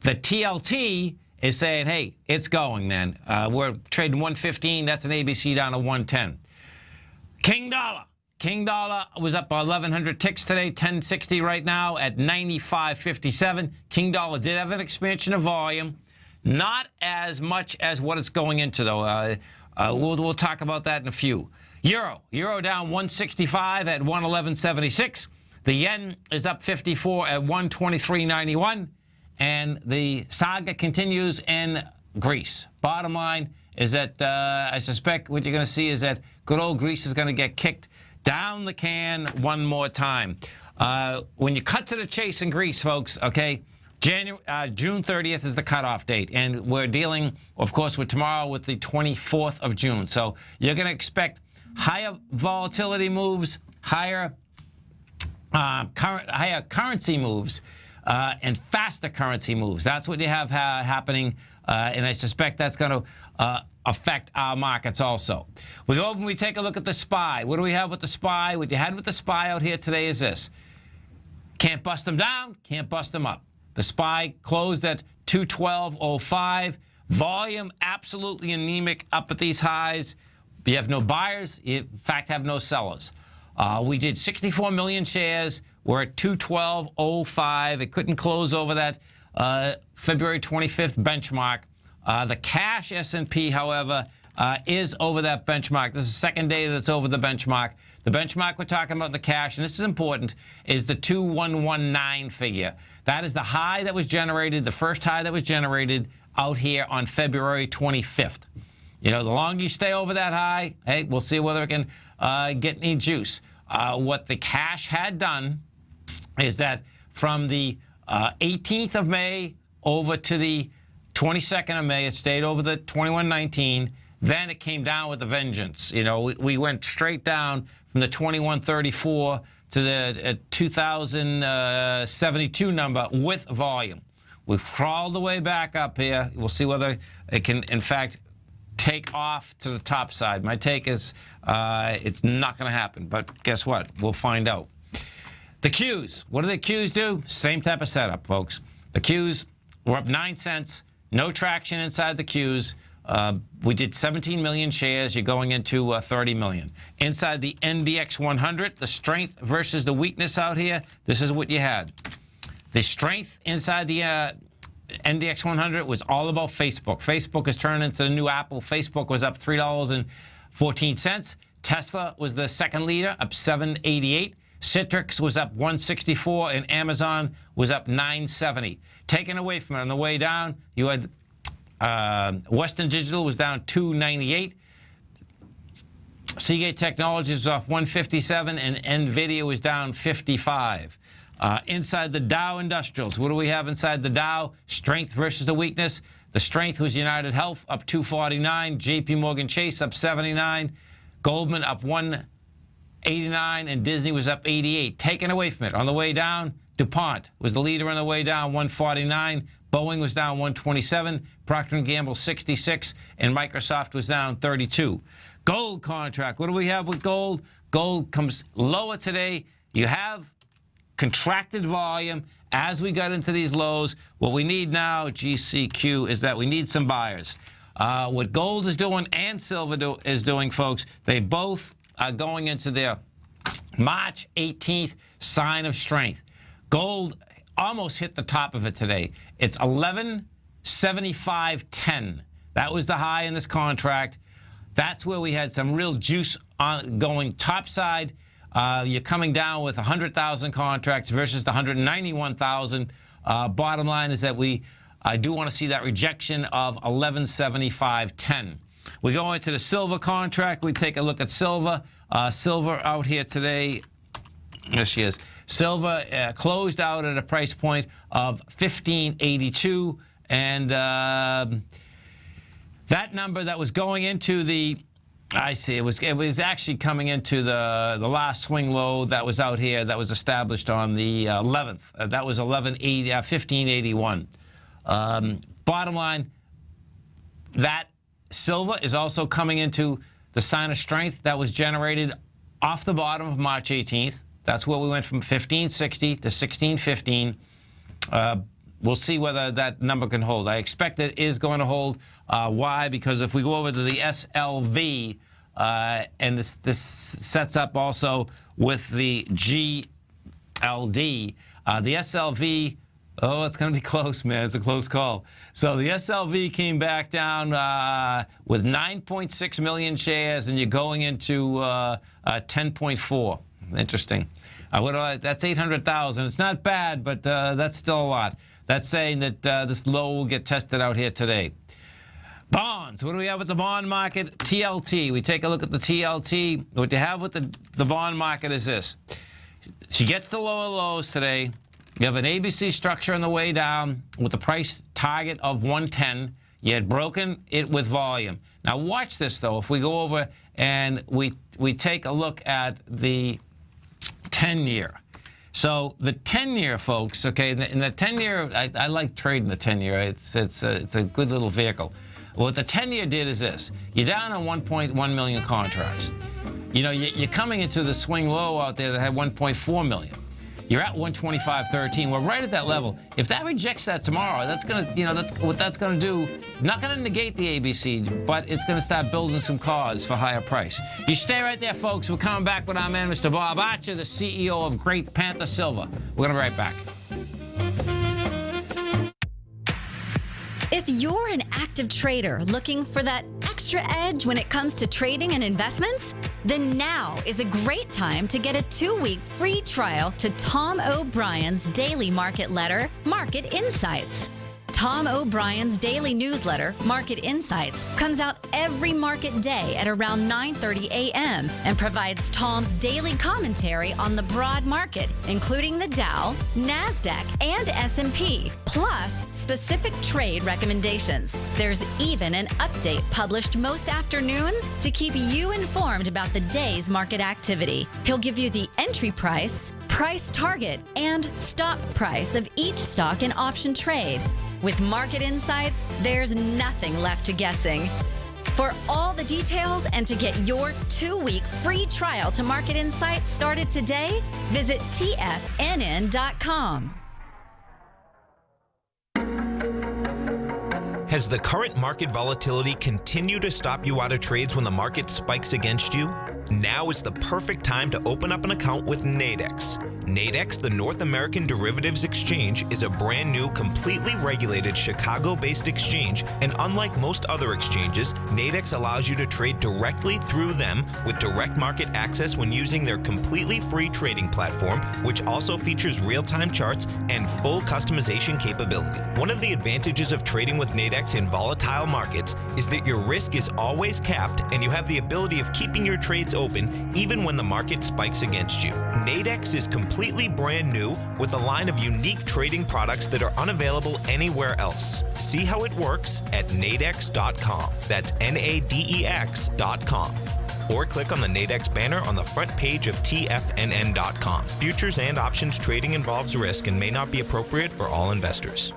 The TLT is saying, hey, it's going, man. We're trading 115. That's an ABC down to 110. King dollar. King dollar was up 1,100 ticks today, 1060 right now at 95.57. King dollar did have an expansion of volume, not as much as what it's going into, though. We'll talk about that in a few. Euro down 165 at 111.76. The yen is up 54 at 123.91. And the saga continues in Greece. Bottom line is that I suspect what you're going to see is that good old Greece is going to get kicked down the can one more time. When you cut to the chase in Greece, folks, okay, June 30th is the cutoff date. And we're dealing, of course, with tomorrow with the 24th of June. So you're going to expect higher volatility moves, higher currency moves, and faster currency moves. That's what you have happening, and I suspect that's going to affect our markets also. We go over and we take a look at the SPY. What do we have with the SPY? What you had with the SPY out here today is this. Can't bust them down, can't bust them up. The SPY closed at 212.05. Volume absolutely anemic up at these highs. You have no buyers, you in fact have no sellers. We did 64 million shares. We're at 212.05. It couldn't close over that February 25th benchmark. The cash S&P, however, is over that benchmark. This is the second day that's over the benchmark. The benchmark we're talking about in the cash, and this is important, is the 2119 figure. That is the high that was generated, the first high that was generated out here on February 25th. You know, the longer you stay over that high, hey, we'll see whether it can get any juice. What the cash had done is that from the 18th of May over to the 22nd of May, it stayed over the 2119. Then it came down with a vengeance. You know, we went straight down from the 2134 to the 2072 number with volume. We've crawled the way back up here. We'll see whether it can, in fact, take off to the top side. My take is it's not going to happen. But guess what? We'll find out. The Qs. What do the Qs do? Same type of setup, folks. The Qs were up 9 cents. No traction inside the Qs. We did 17 million shares. You're going into 30 million. Inside the NDX 100, the strength versus the weakness out here, this is what you had. The strength inside the NDX 100 was all about Facebook. Facebook has turned into the new Apple. Facebook was up $3.14. Tesla was the second leader, up $7.88. Citrix was up $1.64, and Amazon was up $9.70. Taken away from it on the way down, you had Western Digital was down $2.98. Seagate Technologies was off $1.57, and NVIDIA was down $55. Inside the Dow Industrials, what do we have inside the Dow? Strength versus the weakness. The strength was United Health, up 249. JP Morgan Chase, up 79. Goldman, up 189. And Disney was up 88. Taken away from it. On the way down, DuPont was the leader on the way down, 149. Boeing was down 127. Procter & Gamble, 66. And Microsoft was down 32. Gold contract. What do we have with gold? Gold comes lower today. You have contracted volume as we got into these lows. What we need now, GCQ, is that we need some buyers. What gold is doing and silver is doing, folks, they both are going into their March 18th sign of strength. Gold almost hit the top of it today. It's 1175.10. That was the high in this contract. That's where we had some real juice on going topside. You're coming down with 100,000 contracts versus the 191,000. Bottom line is that I do want to see that rejection of 1175.10. We go into the silver contract. We take a look at silver. Silver out here today. There she is. Silver closed out at a price point of $15.82, and That number that was going into the, I see, it was actually coming into the last swing low that was out here that was established on the 11th. That was 1581. Bottom line, that silver is also coming into the sign of strength that was generated off the bottom of March 18th. That's where we went from 1560 to 1615. We'll see whether that number can hold. I expect it is going to hold. Why? Because if we go over to the SLV, and this sets up also with the GLD, the SLV, oh, it's going to be close, man. It's a close call. So the SLV came back down with 9.6 million shares, and you're going into 10.4. Interesting. That's 800,000. It's not bad, but that's still a lot. That's saying that this low will get tested out here today. Bonds. What do we have with the bond market? TLT. We take a look at the TLT. What you have with the bond market is this. She gets the lower lows today. You have an ABC structure on the way down with a price target of 110. You had broken it with volume. Now watch this, though. If we go over and we take a look at the 10-year. So the 10-year, folks, okay, in the 10-year, I like trading the 10-year. It's a good little vehicle. What the 10-year did is this. You're down on 1.1 million contracts. You know, you're coming into the swing low out there that had 1.4 million. You're at 125.13. We're right at that level. If that rejects that tomorrow, that's gonna, that's what that's gonna do. Not gonna negate the ABC, but it's gonna start building some cause for higher price. You stay right there, folks. We're coming back with our man, Mr. Bob Archer, the CEO of Great Panther Silver. We're gonna be right back. If you're an active trader looking for that extra edge when it comes to trading and investments, then now is a great time to get a 2-week free trial to Tom O'Brien's daily market letter, Market Insights. Tom O'Brien's daily newsletter, Market Insights, comes out every market day at around 9:30 a.m. and provides Tom's daily commentary on the broad market, including the Dow, NASDAQ, and S&P, plus specific trade recommendations. There's even an update published most afternoons to keep you informed about the day's market activity. He'll give you the entry price, price target, and stop price of each stock in option trade. With Market Insights, there's nothing left to guessing. For all the details and to get your 2-week free trial to Market Insights started today, visit TFNN.com. Has the current market volatility continued to stop you out of trades when the market spikes against you? Now is the perfect time to open up an account with Nadex. Nadex, the North American Derivatives Exchange, is a brand new, completely regulated Chicago-based exchange, and unlike most other exchanges, Nadex allows you to trade directly through them with direct market access when using their completely free trading platform, which also features real-time charts and full customization capability. One of the advantages of trading with Nadex in volatile markets is that your risk is always capped and you have the ability of keeping your trades open even when the market spikes against you. Nadex is completely brand new with a line of unique trading products that are unavailable anywhere else. See how it works at nadex.com. That's NADEX.com. Or click on the Nadex banner on the front page of TFNN.com. Futures and options trading involves risk and may not be appropriate for all investors.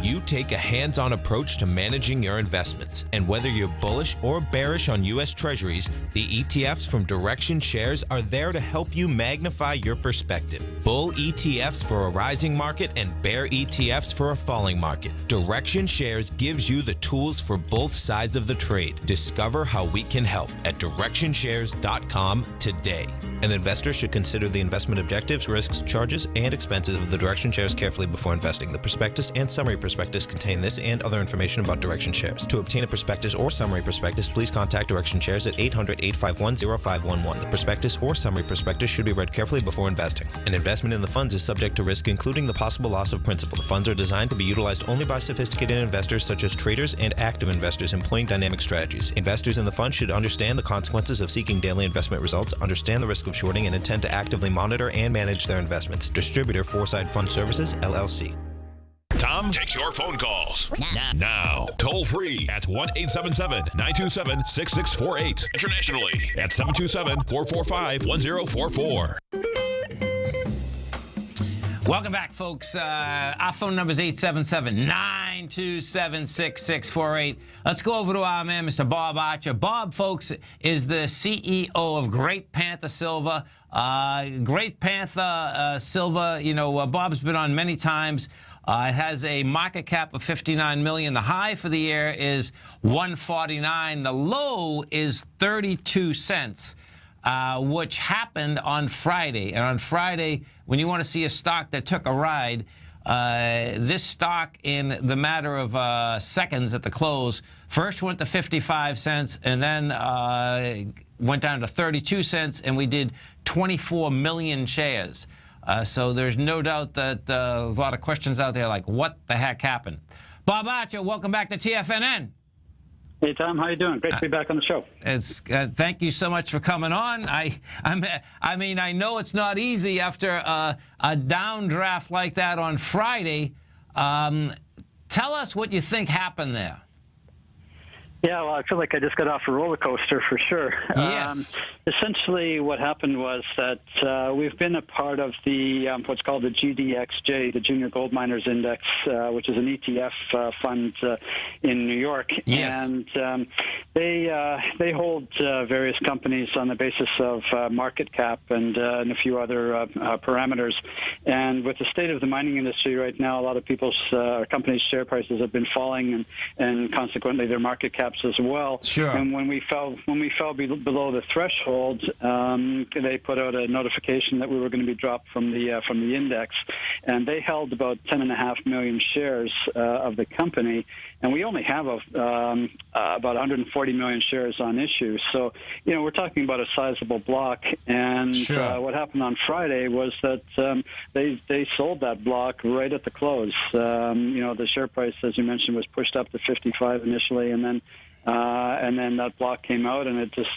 You take a hands-on approach to managing your investments, and whether you're bullish or bearish on U.S. Treasuries, the ETFs from Direction Shares are there to help you magnify your perspective. Bull ETFs for a rising market and bear ETFs for a falling market. Direction Shares gives you the tools for both sides of the trade. Discover how we can help at DirectionShares.com today. An investor should consider the investment objectives, risks, charges, and expenses of the Direction Shares carefully before investing. The prospectus and summary prospectus contain this and other information about Direction Shares. To obtain a prospectus or summary prospectus, please contact Direction Shares at 800-851-0511. The prospectus or summary prospectus should be read carefully before investing. An investment in the funds is subject to risk, including the possible loss of principal. The funds are designed to be utilized only by sophisticated investors such as traders and active investors employing dynamic strategies. Investors in the fund should understand the consequences of seeking daily investment results, understand the risk of shorting, and intend to actively monitor and manage their investments. Distributor Foreside Fund Services, LLC. Tom takes your phone calls now. Toll free at 1-877-927-6648. Internationally at 727-445-1044. Welcome back, folks. Our phone number is 877-927-6648. Let's go over to our man, Mr. Bob Archer. Bob, folks, is the CEO of Great Panther Silver. Great Panther Silver, Bob's been on many times. It has a market cap of $59 million. The high for the year is $1.49. The low is 32 cents. Which happened on Friday. And on Friday, when you want to see a stock that took a ride, this stock, in the matter of seconds at the close, first went to 55 cents and then went down to 32 cents, and we did 24 million shares. So there's no doubt that there's a lot of questions out there like, what the heck happened? Bob Archer, welcome back to TFNN. Hey, Tom, how you doing? Great to be back on the show. It's thank you so much for coming on. I mean, I know it's not easy after a downdraft like that on Friday. Tell us what you think happened there. Yeah, well, I feel like I just got off a roller coaster for sure. Yes. Essentially, what happened was that we've been a part of the what's called the GDXJ, the Junior Gold Miners Index, which is an ETF fund in New York. Yes. And they hold various companies on the basis of market cap and a few other parameters. And with the state of the mining industry right now, a lot of people's companies' share prices have been falling, and consequently their market caps as well. Sure. And when we fell below the threshold, they put out a notification that we were going to be dropped from the index, and they held about 10.5 million shares of the company, and we only have about 140 million shares on issue. So, we're talking about a sizable block. And sure. What happened on Friday was that they sold that block right at the close. The share price, as you mentioned, was pushed up to 55 initially, and then that block came out, and it just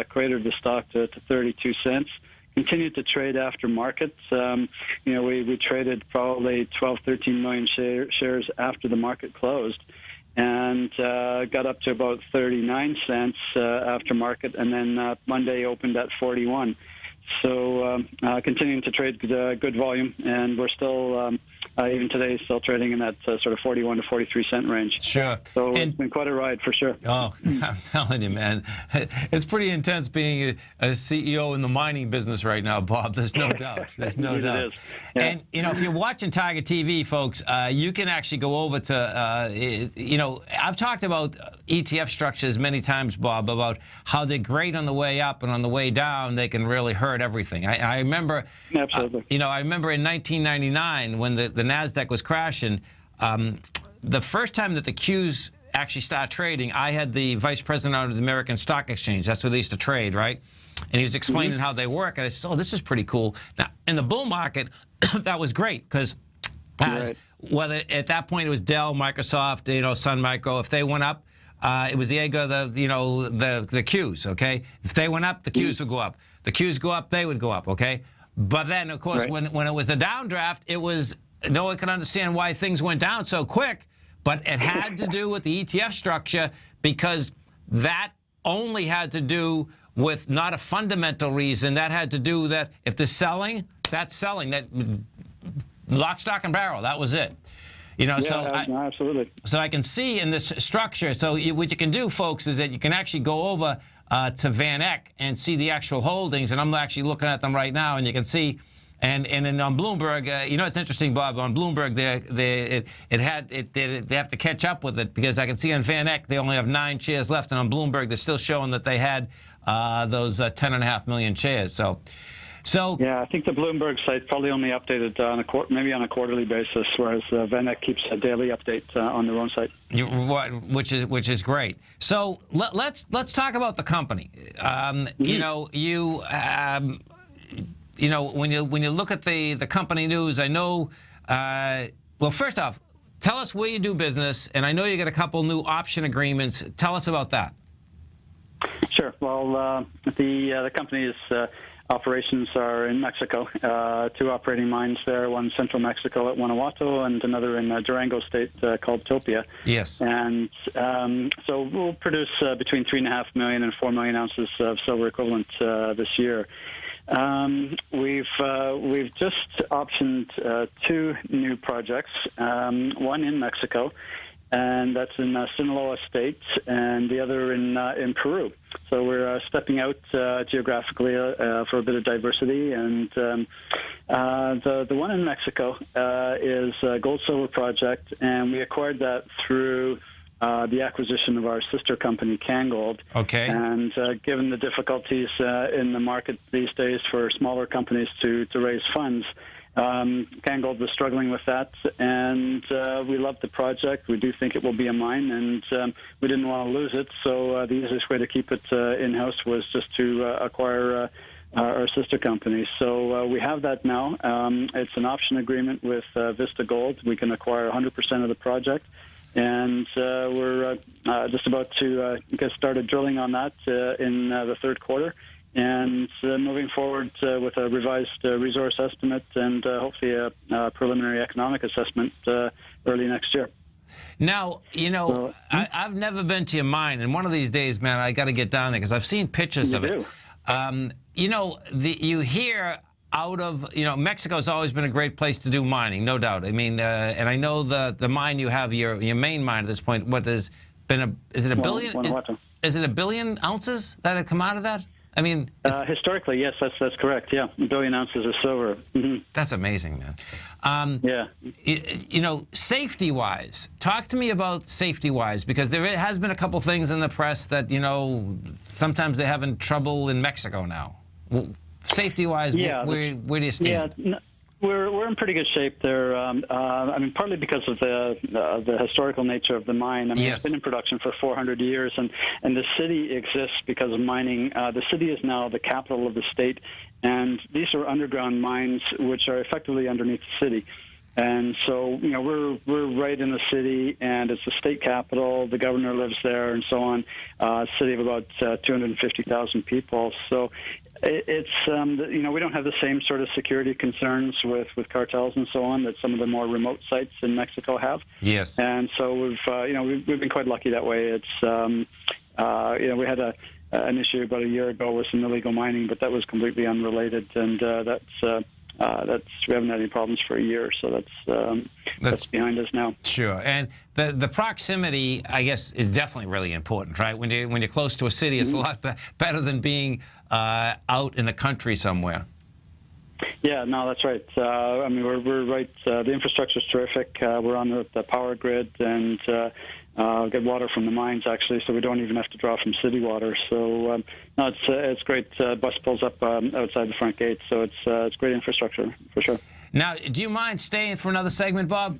cratered the stock to 32 cents. Continued to trade after market. We traded probably 12, 13 million shares after the market closed, and got up to about 39 cents after market, and then Monday opened at 41. So continuing to trade good volume, and we're still, even today, still trading in that sort of 41 to 43 cent range. Sure. So it's been quite a ride for sure. Oh, I'm telling you, man. It's pretty intense being a CEO in the mining business right now, Bob. There's no doubt. There's no doubt. It is. Yeah. And, if you're watching Tiger TV, folks, you can actually go over to, I've talked about ETF structures many times, Bob, about how they're great on the way up, and on the way down, they can really hurt everything. I remember, absolutely. I remember in 1999 when the NASDAQ was crashing, the first time that the Qs actually started trading, I had the vice president of the American Stock Exchange. That's where they used to trade, right? And he was explaining how they work, and I said, this is pretty cool. Now, in the bull market, that was great, because whether at that point it was Dell, Microsoft, Sun Micro, if they went up, it was the egg of the Qs, okay? If they went up, the Qs would go up. The Qs go up, they would go up, okay? But then, of course, when it was the downdraft, it was, no one could understand why things went down so quick, but it had to do with the ETF structure, because that only had to do with not a fundamental reason. That had to do that if they're selling, that's selling. That lock, stock, and barrel, that was it. Absolutely. So I can see in this structure, so what you can do, folks, is that you can actually go over to Van Eck and see the actual holdings, and I'm actually looking at them right now, and you can see, and on Bloomberg, it's interesting, Bob, on Bloomberg, they have to catch up with it, because I can see on Van Eck they only have 9 shares left, and on Bloomberg they're still showing that they had those 10.5 million shares. So yeah, I think the Bloomberg site probably only updated maybe on a quarterly basis, whereas VanEck keeps a daily update on their own site. Which is great. So let's talk about the company. When you look at the company news, I know. Well, first off, tell us where you do business, and I know you got a couple new option agreements. Tell us about that. Sure. Well, the company is operations are in Mexico, 2 operating mines there, one in central Mexico at Guanajuato and another in Durango State called Topia. Yes. And so we'll produce between 3.5 million and 4 million ounces of silver equivalent this year. We've just optioned 2 new projects, one in Mexico, and that's in Sinaloa State, and the other in Peru. So we're stepping out geographically for a bit of diversity, and the one in Mexico is a gold-silver project, and we acquired that through the acquisition of our sister company, Cangold. Okay. And given the difficulties in the market these days for smaller companies to raise funds, Cangold was struggling with that, and we love the project. We do think it will be a mine, and we didn't want to lose it, so the easiest way to keep it in-house was just to acquire our sister company. So we have that now. It's an option agreement with Vista Gold. We can acquire 100% of the project, and we're just about to get started drilling on that in the third quarter. And moving forward with a revised resource estimate and hopefully a preliminary economic assessment early next year. Now, I've never been to your mine, and one of these days, man, I got to get down there because I've seen pictures of it. You hear out of, Mexico's always been a great place to do mining, no doubt. I mean, and I know the mine you have, your main mine at this point, is it a billion? Is it a billion ounces that have come out of that? I mean, historically, yes, that's correct. Yeah, 1 billion ounces of silver. Mm-hmm. That's amazing, man. Yeah. Safety-wise, talk to me about safety-wise, because there has been a couple things in the press that sometimes they're having trouble in Mexico now. Safety-wise, yeah, where do you stand? Yeah. We're in pretty good shape there. Partly because of the historical nature of the mine. Yes. It's been in production for 400 years, and the city exists because of mining. The city is now the capital of the state, and these are underground mines which are effectively underneath the city. And so, we're right in the city, and it's the state capital. The governor lives there, and so on. A city of about 250,000 people. So it's we don't have the same sort of security concerns with cartels and so on that some of the more remote sites in Mexico have. Yes. And so we've been quite lucky that way. It's we had an issue about a year ago with some illegal mining, but that was completely unrelated, and we haven't had any problems for a year, so that's behind us now. Sure, and the proximity, I guess, is definitely really important, right? When you're close to a city, it's a lot better than being out in the country somewhere. Yeah, no, that's right. We're right. The infrastructure is terrific. We're on the power grid, and get water from the mines, actually, so we don't even have to draw from city water. So it's great. Bus pulls up outside the front gate, so it's great infrastructure for sure. Now, do you mind staying for another segment, Bob?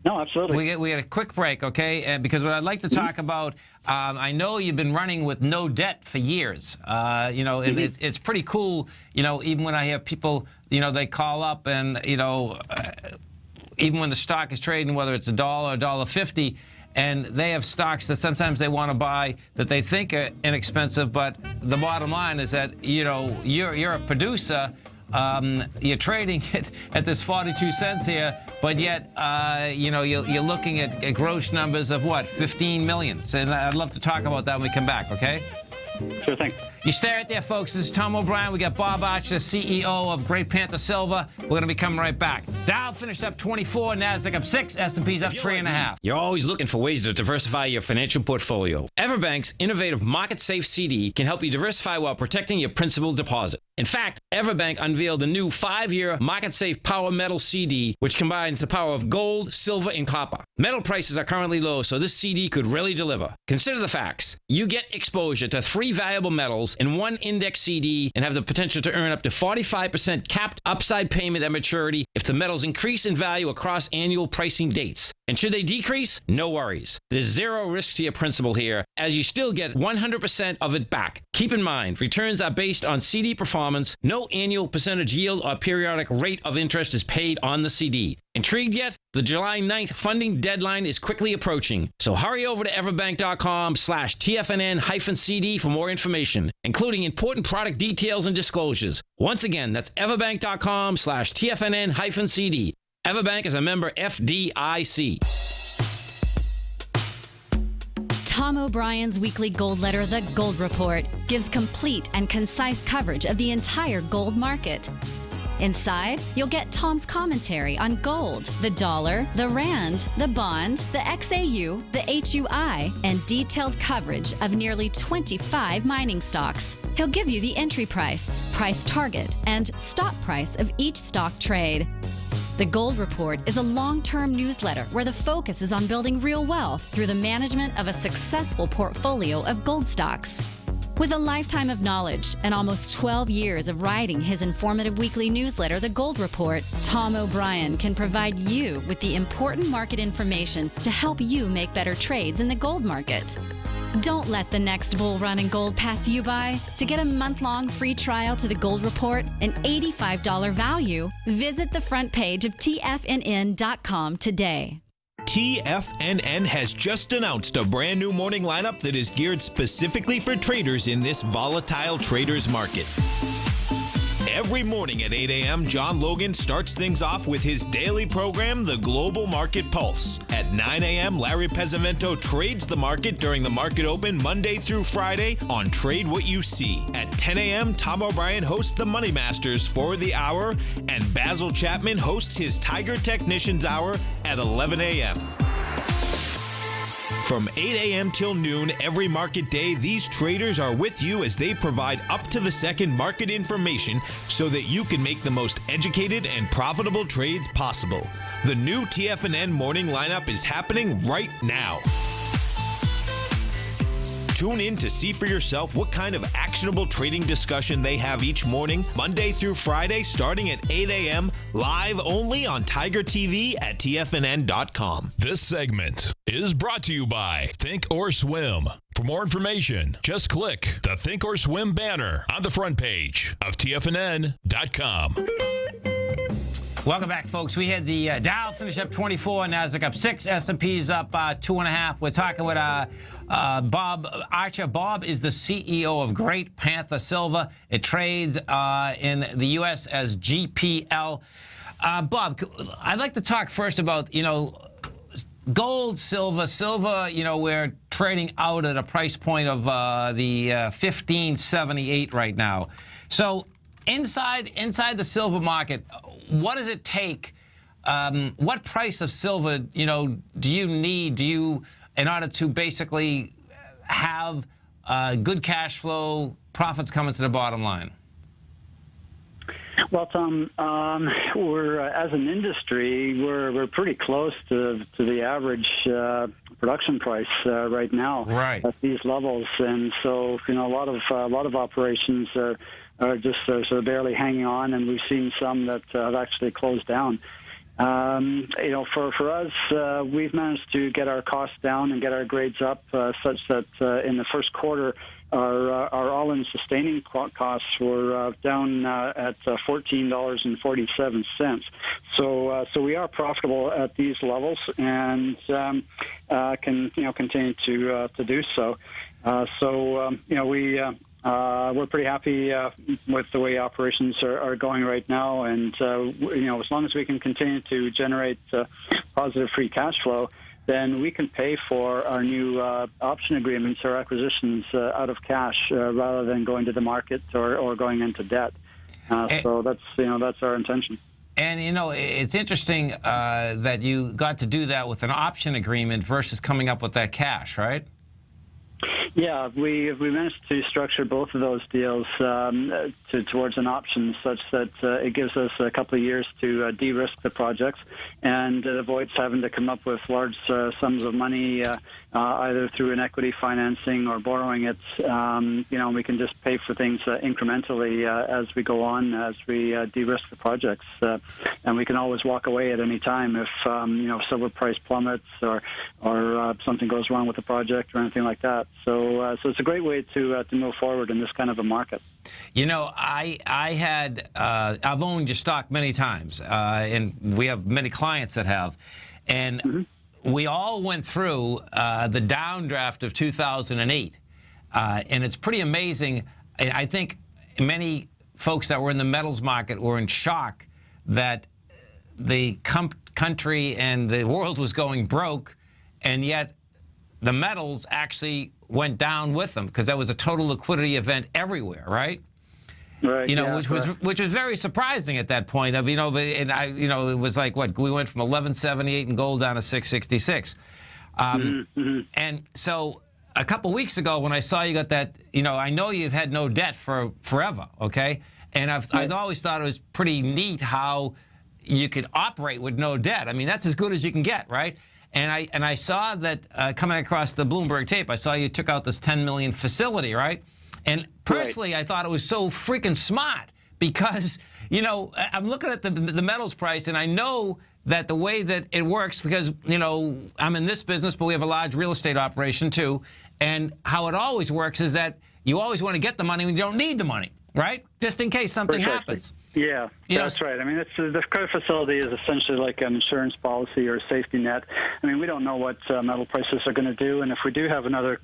No, absolutely. We had a quick break, okay? Because what I'd like to talk about, I know you've been running with no debt for years. And it's pretty cool. Even when I hear people, they call up and even when the stock is trading, whether it's $1 or $1.50. And they have stocks that sometimes they want to buy that they think are inexpensive, but the bottom line is that you're a producer, you're trading it at this 42 cents here, but yet you're looking at gross numbers of what, 15 million. So I'd love to talk about that when we come back. Okay? Sure thing. You stay right there, folks. This is Tom O'Brien. We got Bob Archer, CEO of Great Panther Silver. We're going to be coming right back. Dow finished up 24, NASDAQ up 6, S&P's up 3.5. You're always looking for ways to diversify your financial portfolio. Everbank's innovative market-safe CD can help you diversify while protecting your principal deposit. In fact, Everbank unveiled a new 5-year market-safe power metal CD, which combines the power of gold, silver, and copper. Metal prices are currently low, so this CD could really deliver. Consider the facts. You get exposure to 3 valuable metals in one index CD and have the potential to earn up to 45% capped upside payment at maturity if the metals increase in value across annual pricing dates. And should they decrease, no worries. There's zero risk to your principal here, as you still get 100% of it back. Keep in mind, returns are based on CD performance. No annual percentage yield or periodic rate of interest is paid on the CD. Intrigued yet? The July 9th funding deadline is quickly approaching, so hurry over to everbank.com/TFNN-CD for more information, including important product details and disclosures. Once again, that's everbank.com/TFNN-CD. Everbank is a member FDIC. Tom O'Brien's weekly gold letter, The Gold Report, gives complete and concise coverage of the entire gold market. Inside, you'll get Tom's commentary on gold, the dollar, the rand, the bond, the XAU, the HUI, and detailed coverage of nearly 25 mining stocks. He'll give you the entry price, price target, and stop price of each stock trade. The Gold Report is a long-term newsletter where the focus is on building real wealth through the management of a successful portfolio of gold stocks. With a lifetime of knowledge and almost 12 years of writing his informative weekly newsletter, The Gold Report, Tom O'Brien can provide you with the important market information to help you make better trades in the gold market. Don't let the next bull run in gold pass you by. To get a month-long free trial to The Gold Report, an $85 value, visit the front page of TFNN.com today. TFNN has just announced a brand new morning lineup that is geared specifically for traders in this volatile traders market. Every morning at 8 a.m., John Logan starts things off with his daily program, The Global Market Pulse. At 9 a.m., Larry Pezzavento trades the market during the market open Monday through Friday on Trade What You See. At 10 a.m., Tom O'Brien hosts the Money Masters for the hour, and Basil Chapman hosts his Tiger Technicians Hour at 11 a.m. From 8 a.m. till noon every market day, these traders are with you as they provide up-to-the-second market information so that you can make the most educated and profitable trades possible. The new TFNN morning lineup is happening right now. Tune in to see for yourself what kind of actionable trading discussion they have each morning, Monday through Friday, starting at 8 a.m., live only on Tiger TV at TFNN.com. This segment is brought to you by Think or Swim. For more information, just click the Think or Swim banner on the front page of TFNN.com. Welcome back, folks. We had the Dow finish up 24, Nasdaq up 6, S&P's up 2.5. We're talking with Bob Archer. Bob is the CEO of Great Panther Silver. It trades in the U.S. as GPL. Bob, I'd like to talk first about, gold, silver. Silver, we're trading out at a price point of the 1578 right now. So inside the silver market, what does it take? What price of silver, do you need? In order to basically have good cash flow, profits coming to the bottom line? Well, Tom, we're as an industry, we're pretty close to the average production price right now at these levels, and so a lot of operations are just sort of barely hanging on, and we've seen some that have actually closed down. For us, we've managed to get our costs down and get our grades up such that in the first quarter, our all-in sustaining costs were down at $14.47. So we are profitable at these levels and can continue to do so. We're pretty happy with the way operations are going right now, and as long as we can continue to generate positive free cash flow, then we can pay for our new option agreements or acquisitions out of cash rather than going to the market or going into debt. So that's our intention. And it's interesting that you got to do that with an option agreement versus coming up with that cash, right? Yeah, we managed to structure both of those deals towards an option such that it gives us a couple of years to de-risk the projects, and it avoids having to come up with large sums of money either through an equity financing or borrowing it. We can just pay for things incrementally as we go on, as we de-risk the projects. And we can always walk away at any time if, silver price plummets or something goes wrong with the project or anything like that. So it's a great way to move forward in this kind of a market. I've owned your stock many times, and we have many clients that have, and we all went through the downdraft of 2008, and it's pretty amazing. I think many folks that were in the metals market were in shock that the country and the world was going broke, and yet the metals actually went down with them because that was a total liquidity event everywhere, right? Right. Which was very surprising at that point. It was like what we went from 1178 in gold down to 666, and so a couple weeks ago when I saw you got that, I know you've had no debt for forever, okay? And I've always thought it was pretty neat how you could operate with no debt. I mean, that's as good as you can get, right? And I saw that coming across the Bloomberg tape, I saw you took out this $10 million facility, right? And personally, I thought it was so freaking smart because, I'm looking at the metals price, and I know that the way that it works, because, I'm in this business, but we have a large real estate operation too, and how it always works is that you always want to get the money when you don't need the money, right? Just in case something happens. Yeah, that's right. I mean, the credit facility is essentially like an insurance policy or a safety net. I mean, we don't know what metal prices are going to do, and if we do have another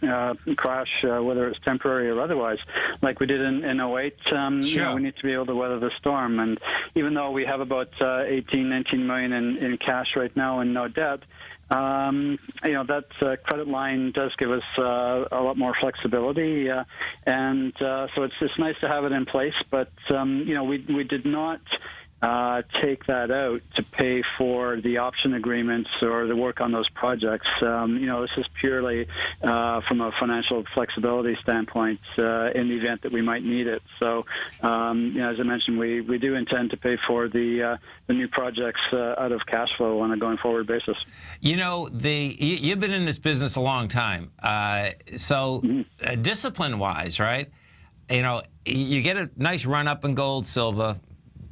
crash, whether it's temporary or otherwise, like we did in 08, we need to be able to weather the storm. And even though we have about 19 million in cash right now and no debt, that credit line does give us a lot more flexibility, and so it's nice to have it in place. But we did not take that out to pay for the option agreements or the work on those projects. This is purely from a financial flexibility standpoint in the event that we might need it. So, as I mentioned, we do intend to pay for the new projects out of cash flow on a going forward basis. You've been in this business a long time, discipline-wise, right? You get a nice run up in gold, silver,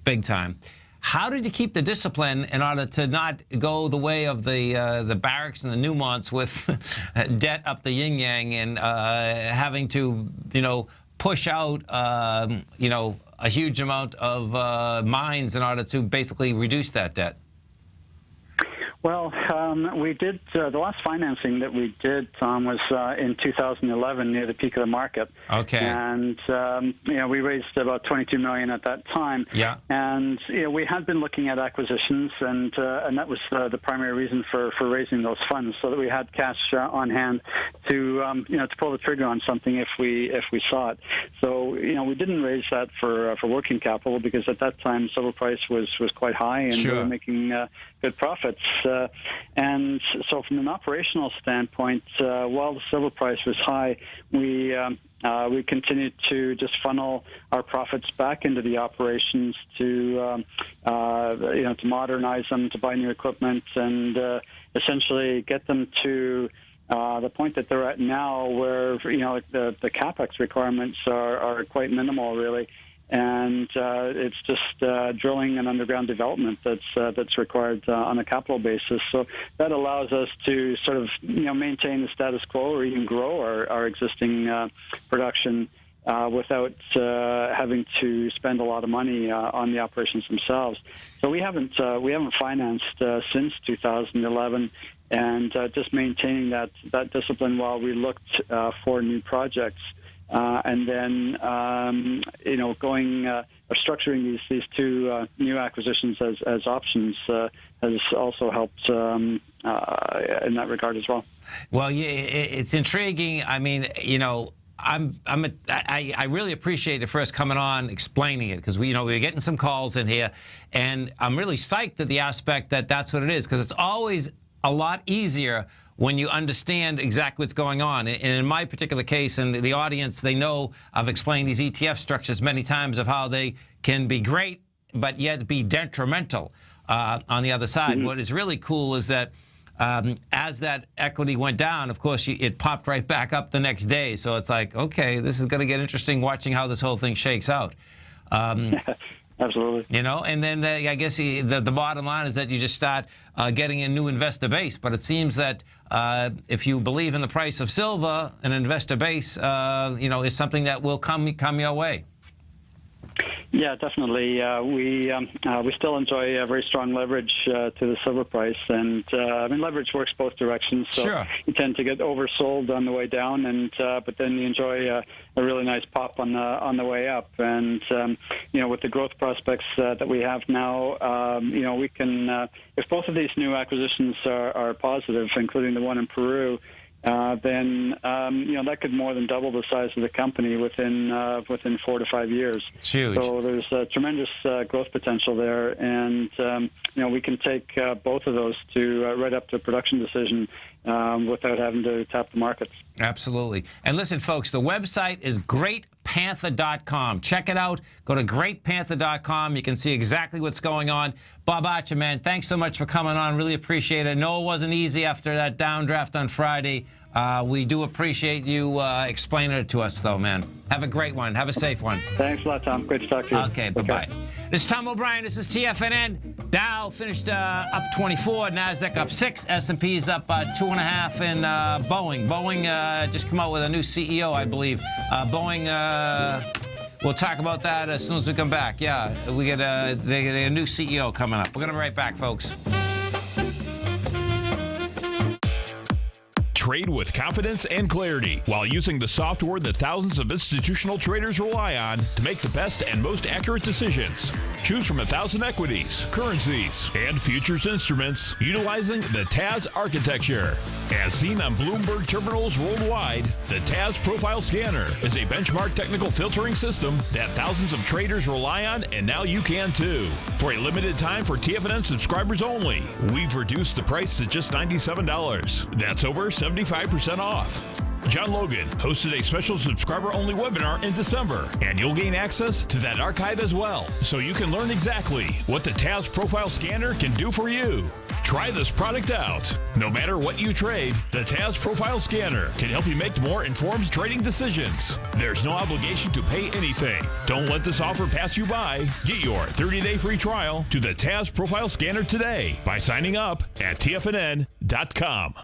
big time. How did you keep the discipline in order to not go the way of the Barracks and the Newmonts with debt up the yin yang and having to push out a huge amount of mines in order to basically reduce that debt? Well, we did, the last financing that we did, Tom, was in 2011 near the peak of the market. Okay. And, we raised about $22 million at that time. Yeah. And, we had been looking at acquisitions, and that was the primary reason for raising those funds, so that we had cash on hand to pull the trigger on something if we saw it. So, we didn't raise that for working capital because at that time silver price was quite high and we were making good profits. And so from an operational standpoint, while the silver price was high, we continued to just funnel our profits back into the operations to modernize them, to buy new equipment, and essentially get them to the point that they're at now, where the capex requirements are quite minimal, really. And it's just drilling and underground development that's required on a capital basis. So that allows us to sort of maintain the status quo or even grow our existing production without having to spend a lot of money on the operations themselves. So we haven't financed since 2011, and just maintaining that discipline while we looked for new projects. And then, going or structuring these two new acquisitions as options has also helped in that regard as well. Well, yeah, it's intriguing. I mean, I really appreciate it first coming on explaining it, because we're getting some calls in here, and I'm really psyched at the aspect that that's what it is, because it's always a lot easier when you understand exactly what's going on. And in my particular case, and the audience, they know I've explained these ETF structures many times of how they can be great, but yet be detrimental on the other side. Mm-hmm. What is really cool is that as that equity went down, of course, it popped right back up the next day. So it's like, okay, this is going to get interesting watching how this whole thing shakes out. Absolutely. And then I guess the bottom line is that you just start getting a new investor base. But it seems that if you believe in the price of silver, an investor base, is something that will come your way. Yeah, definitely. We still enjoy very strong leverage to the silver price, and leverage works both directions. So Sure. You tend to get oversold on the way down, and but then you enjoy a really nice pop on the way up. And with the growth prospects that we have now, we can if both of these new acquisitions are positive, including the one in Peru. Then that could more than double the size of the company within 4 to 5 years. It's huge. So there's tremendous growth potential there, and we can take both of those to right up to a production decision without having to tap the markets. Absolutely. And listen, folks, the website is greatpanther.com. Check it out. Go to greatpanther.com. You can see exactly what's going on. Bob Archer, man, thanks so much for coming on. Really appreciate it. No, it wasn't easy after that downdraft on Friday. We do appreciate you explaining it to us, though, man. Have a great one. Have a safe one. Thanks a lot, Tom. Great to talk to you. Okay, bye-bye. This is Tom O'Brien. This is TFNN. Dow finished up 24. NASDAQ up 6. S&P's up 2.5. And Boeing just come out with a new CEO, I believe. Boeing, we'll talk about that as soon as we come back. Yeah, they get a new CEO coming up. We're going to be right back, folks. Trade with confidence and clarity while using the software that thousands of institutional traders rely on to make the best and most accurate decisions. Choose from 1,000 equities, currencies, and futures instruments utilizing the TAS architecture. As seen on Bloomberg terminals worldwide, the TAS Profile Scanner is a benchmark technical filtering system that thousands of traders rely on, and now you can too. For a limited time for TFNN subscribers only, we've reduced the price to just $97. That's over 75% off. John Logan hosted a special subscriber-only webinar in December, and you'll gain access to that archive as well, so you can learn exactly what the TAS Profile Scanner can do for you. Try this product out. No matter what you trade, the TAS Profile Scanner can help you make more informed trading decisions. There's no obligation to pay anything. Don't let this offer pass you by. Get your 30-day free trial to the TAS Profile Scanner today by signing up at TFNN.com.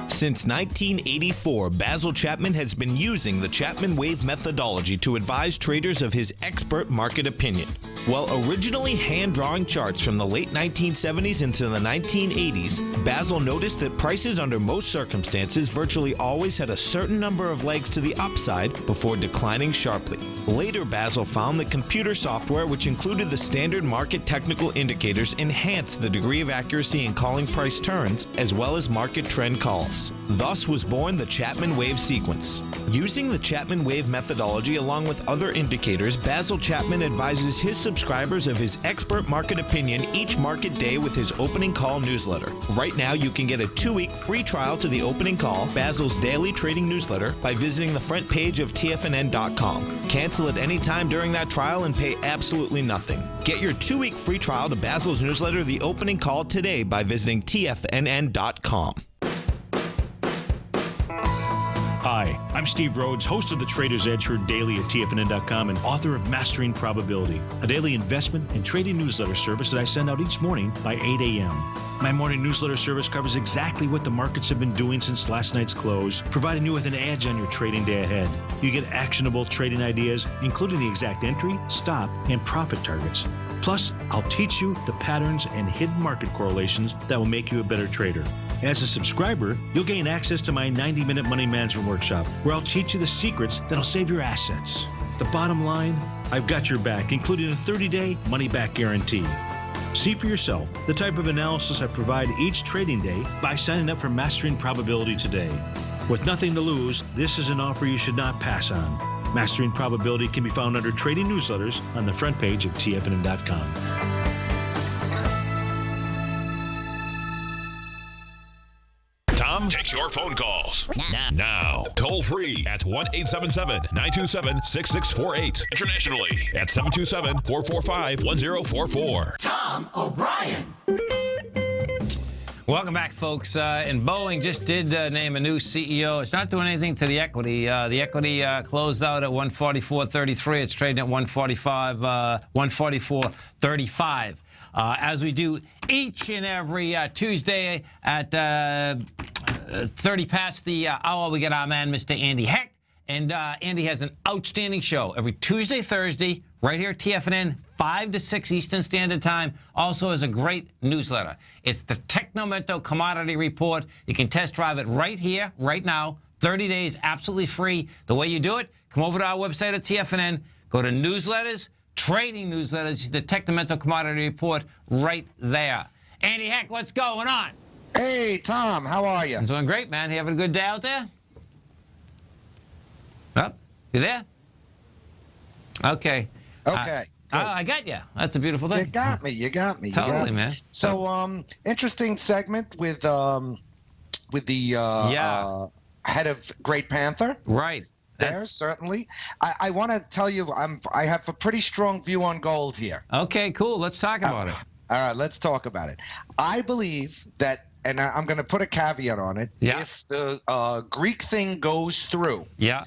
Since 1984, Basil Chapman has been using the Chapman Wave methodology to advise traders of his expert market opinion. While originally hand-drawing charts from the late 1970s into the 1980s, Basil noticed that prices under most circumstances virtually always had a certain number of legs to the upside before declining sharply. Later, Basil found that computer software, which included the standard market technical indicators, enhanced the degree of accuracy in calling price turns as well as market trend calls. Thus was born the Chapman Wave sequence. Using the Chapman Wave methodology along with other indicators, Basil Chapman advises his subscribers of his expert market opinion each market day with his opening call newsletter. Right now, you can get a 2-week free trial to the opening call, Basil's daily trading newsletter, by visiting the front page of TFNN.com. Cancel at any time during that trial and pay absolutely nothing. Get your 2-week free trial to Basil's newsletter, The Opening Call, today by visiting TFNN.com. Hi, I'm Steve Rhodes, host of the Trader's Edge heard daily at TFNN.com and author of Mastering Probability, a daily investment and trading newsletter service that I send out each morning by 8 a.m. My morning newsletter service covers exactly what the markets have been doing since last night's close, providing you with an edge on your trading day ahead. You get actionable trading ideas, including the exact entry, stop, and profit targets. Plus, I'll teach you the patterns and hidden market correlations that will make you a better trader. As a subscriber, you'll gain access to my 90-minute money management workshop, where I'll teach you the secrets that'll save your assets. The bottom line, I've got your back, including a 30-day money-back guarantee. See for yourself the type of analysis I provide each trading day by signing up for Mastering Probability today. With nothing to lose, this is an offer you should not pass on. Mastering Probability can be found under Trading Newsletters on the front page of TFNN.com. Tom takes your phone calls now. Toll free at 1-877-927-6648. Internationally at 727-445-1044. Tom O'Brien. Welcome back, folks. And Boeing just did name a new CEO. It's not doing anything to the equity. The equity closed out at 144.33. It's trading at 144.35. As we do each and every Tuesday at 30 past the hour, we get our man, Mr. Andy Hecht. And Andy has an outstanding show every Tuesday, Thursday, right here at TFNN, 5 to 6 Eastern Standard Time. Also has a great newsletter. It's the Technomento Commodity Report. You can test drive it right here, right now. 30 days, absolutely free. The way you do it, come over to our website at TFNN, go to newsletters, trading newsletters, the Technomento Commodity Report right there. Andy Hecht, what's going on? Hey, Tom, how are you? I'm doing great, man. You having a good day out there? Oh, you there? Okay. Okay. I got you. That's a beautiful thing. You got me. You got me. Totally, man. So, interesting segment with the head of Great Panther. Right. There, certainly. I want to tell you, I have a pretty strong view on gold here. Okay, cool. Let's talk about it. All right, let's talk about it. I believe that, and I'm going to put a caveat on it. Yeah. If the Greek thing goes through. Yeah.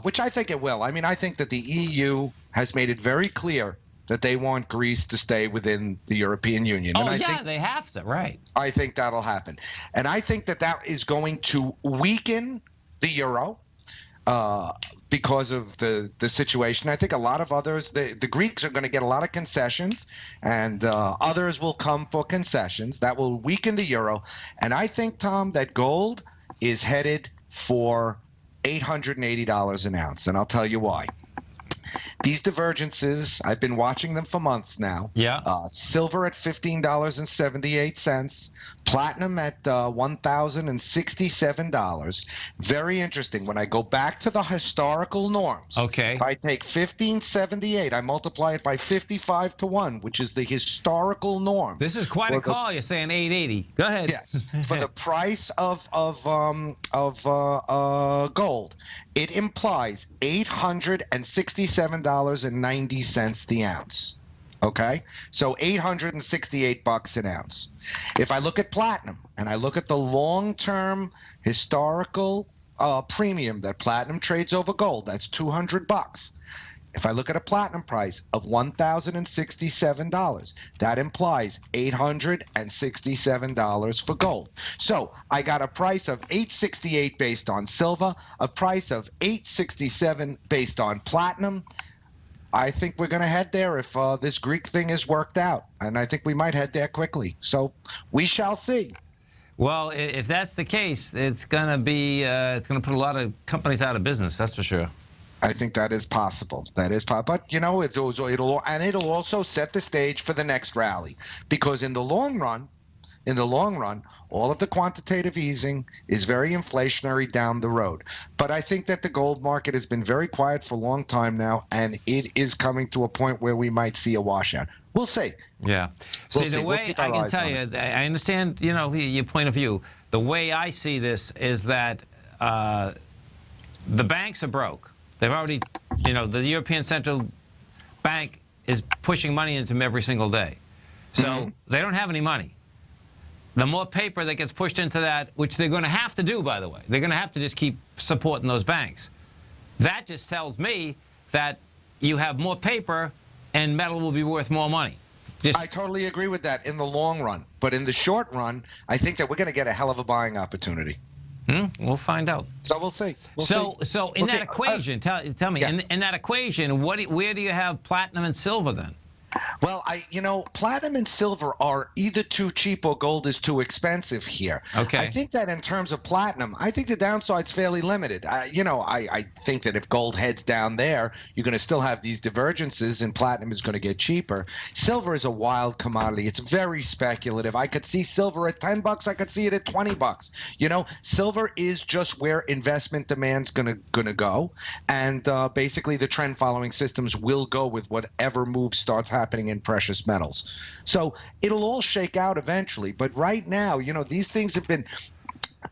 Which I think it will. I mean, I think that the EU has made it very clear that they want Greece to stay within the European Union. Oh, and yeah, think, they have to, right. I think that'll happen. And I think that is going to weaken the euro because of the situation. I think a lot of others, the Greeks are going to get a lot of concessions, and others will come for concessions. That will weaken the euro. And I think, Tom, that gold is headed for $880 an ounce, and I'll tell you why. These divergences, I've been watching them for months now. Yeah. Silver at $15.78, platinum at $1,067. Very interesting. When I go back to the historical norms, okay. If I take $15.78, I multiply it by 55 to 1, which is the historical norm. This is quite a call. You're saying 880. Go ahead. Yes, for the price of gold, it implies $867.90 the ounce. Okay, so $868 an ounce. If I look at platinum and I look at the long-term historical premium that platinum trades over gold, that's $200. If I look at a platinum price of $1,067, that implies $867 for gold. So I got a price of $868 based on silver, a price of $867 based on platinum. I think we're going to head there if this Greek thing is worked out, and I think we might head there quickly. So we shall see. Well, if that's the case, it's going to be it's going to put a lot of companies out of business. That's for sure. I think that is possible. That is possible. But, you know, it'll also set the stage for the next rally, because in the long run, all of the quantitative easing is very inflationary down the road. But I think that the gold market has been very quiet for a long time now, and it is coming to a point where we might see a washout. We'll see. Yeah. See, the way I can tell you, I understand, you know, your point of view. The way I see this is that the banks are broke. They've already, you know, the European Central Bank is pushing money into them every single day. So they don't have any money. The more paper that gets pushed into that, which they're going to have to do, by the way, they're going to have to just keep supporting those banks. That just tells me that you have more paper and metal will be worth more money. I totally agree with that in the long run. But in the short run, I think that we're going to get a hell of a buying opportunity. We'll find out. So we'll see. So in that equation, tell me, in that equation, where do you have platinum and silver then? Well, platinum and silver are either too cheap or gold is too expensive here. Okay. I think that in terms of platinum, I think the downside's fairly limited. I think that if gold heads down there, you're going to still have these divergences and platinum is going to get cheaper. Silver is a wild commodity. It's very speculative. I could see silver at $10. I could see it at $20. Silver is just where investment demand's going to go. And basically the trend following systems will go with whatever move starts happening in precious metals. So it'll all shake out eventually. But right now, these things have been